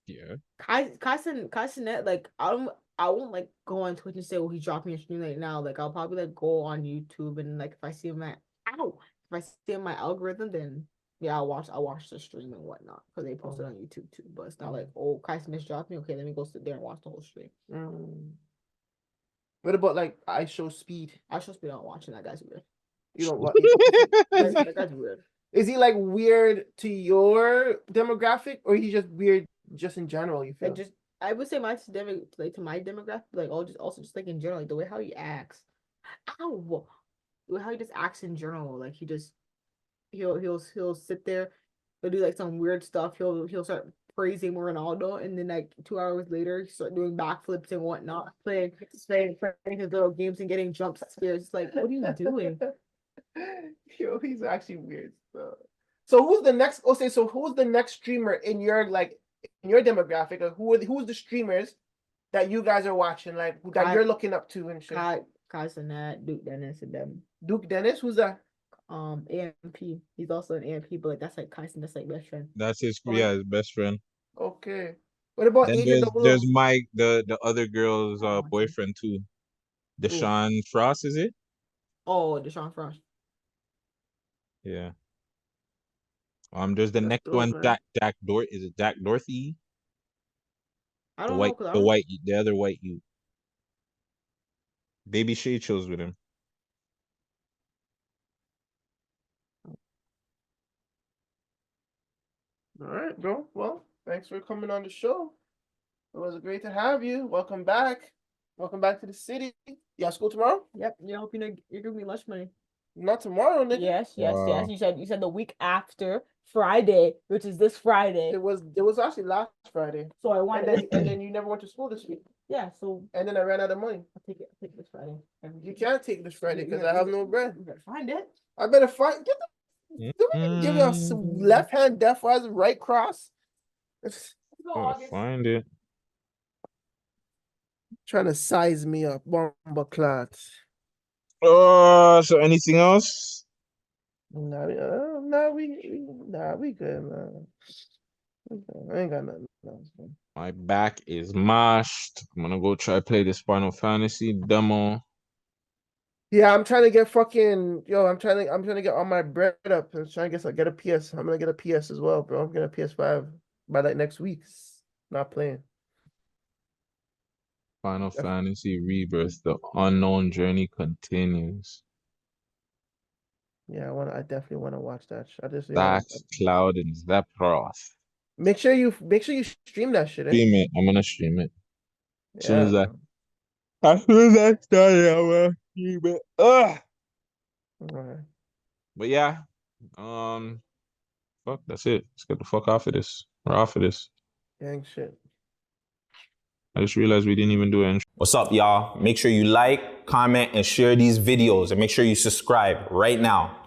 Yeah.
Kai Cenat, like I won't like go on Twitch and say, well, he's dropping a stream right now. Like I'll probably like go on YouTube and like if I see him in my algorithm, then yeah, I'll watch the stream and whatnot because they post it on YouTube too. But it's not like, oh, Kai Cenat's dropping. Okay, let me go sit there and watch the whole stream.
What about like I Show Speed?
I Show Speed. I'm not watching. That guy's weird.
You don't watch.
That guy's weird.
Is he like weird to your demographic, or he's just weird just in general? You feel?
Like I would say my demographic, like also just like in general, like the way how he acts. Ow! The way how he just acts in general, like he'll sit there, he'll do like some weird stuff. He'll start praising Ronaldo, and then like 2 hours later, he start doing backflips and whatnot, playing his little games and getting jump scares. It's like, what are you doing?
Yo, he's actually weird. So who's the next? Okay, so who's the next streamer in your demographic? Or who's the streamers that you guys are watching, like that you're looking up to and shit?
Kai Cenat, Duke Dennis, and them.
Duke Dennis, who's that?
AMP. He's also an AMP, but like that's like Kai Cenat's like best friend.
That's his his best friend.
Okay. What about
Then
Adrian
there's Mike, the other girl's
Oh,
boyfriend too. Deshaun Frost, is it?
Oh, Deshaun Frost.
Yeah. There's the
That's
next
dope,
one,
man.
Is it Jack Dorothy?
I don't know.
The other white you. Baby Shay chills with him.
All right, bro. Well, thanks for coming on the show. It was great to have you. Welcome back. Welcome back to the city. You got school tomorrow?
Yep. You hope you're giving me lunch money.
Not tomorrow, nigga.
Yes. You said the week after Friday, which is this Friday.
It was actually last Friday.
So I wanted
and then you never went to school this week.
Yeah, so
and then I ran out of money.
I'll take this Friday.
You can't take this Friday because I have no bread.
You better find it.
I better find give me a left hand death as right cross.
Find it.
Trying to size me up, bomba clots.
So anything else?
Nah, we good, man. I ain't got nothing else, man.
My back is mashed. I'm gonna go try play this Final Fantasy demo.
Yeah, I'm trying to get I'm trying to get all my bread up and trying to get a PS. I'm gonna get a PS as well, bro. I'm getting a PS5 by like next week. Not playing.
Final Fantasy Rebirth, the unknown journey continues.
Yeah, I definitely want to watch that.
That's Cloud and Zeproth.
Make sure you stream that shit.
Stream it. I'm gonna stream it. As soon as I start it, I'm gonna stream it.
Right.
But yeah, fuck, that's it. Let's get the fuck off of this. We're off of this.
Gang shit.
I just realized we didn't even do it.
What's up, y'all? Make sure you like, comment, and share these videos, and make sure you subscribe right now.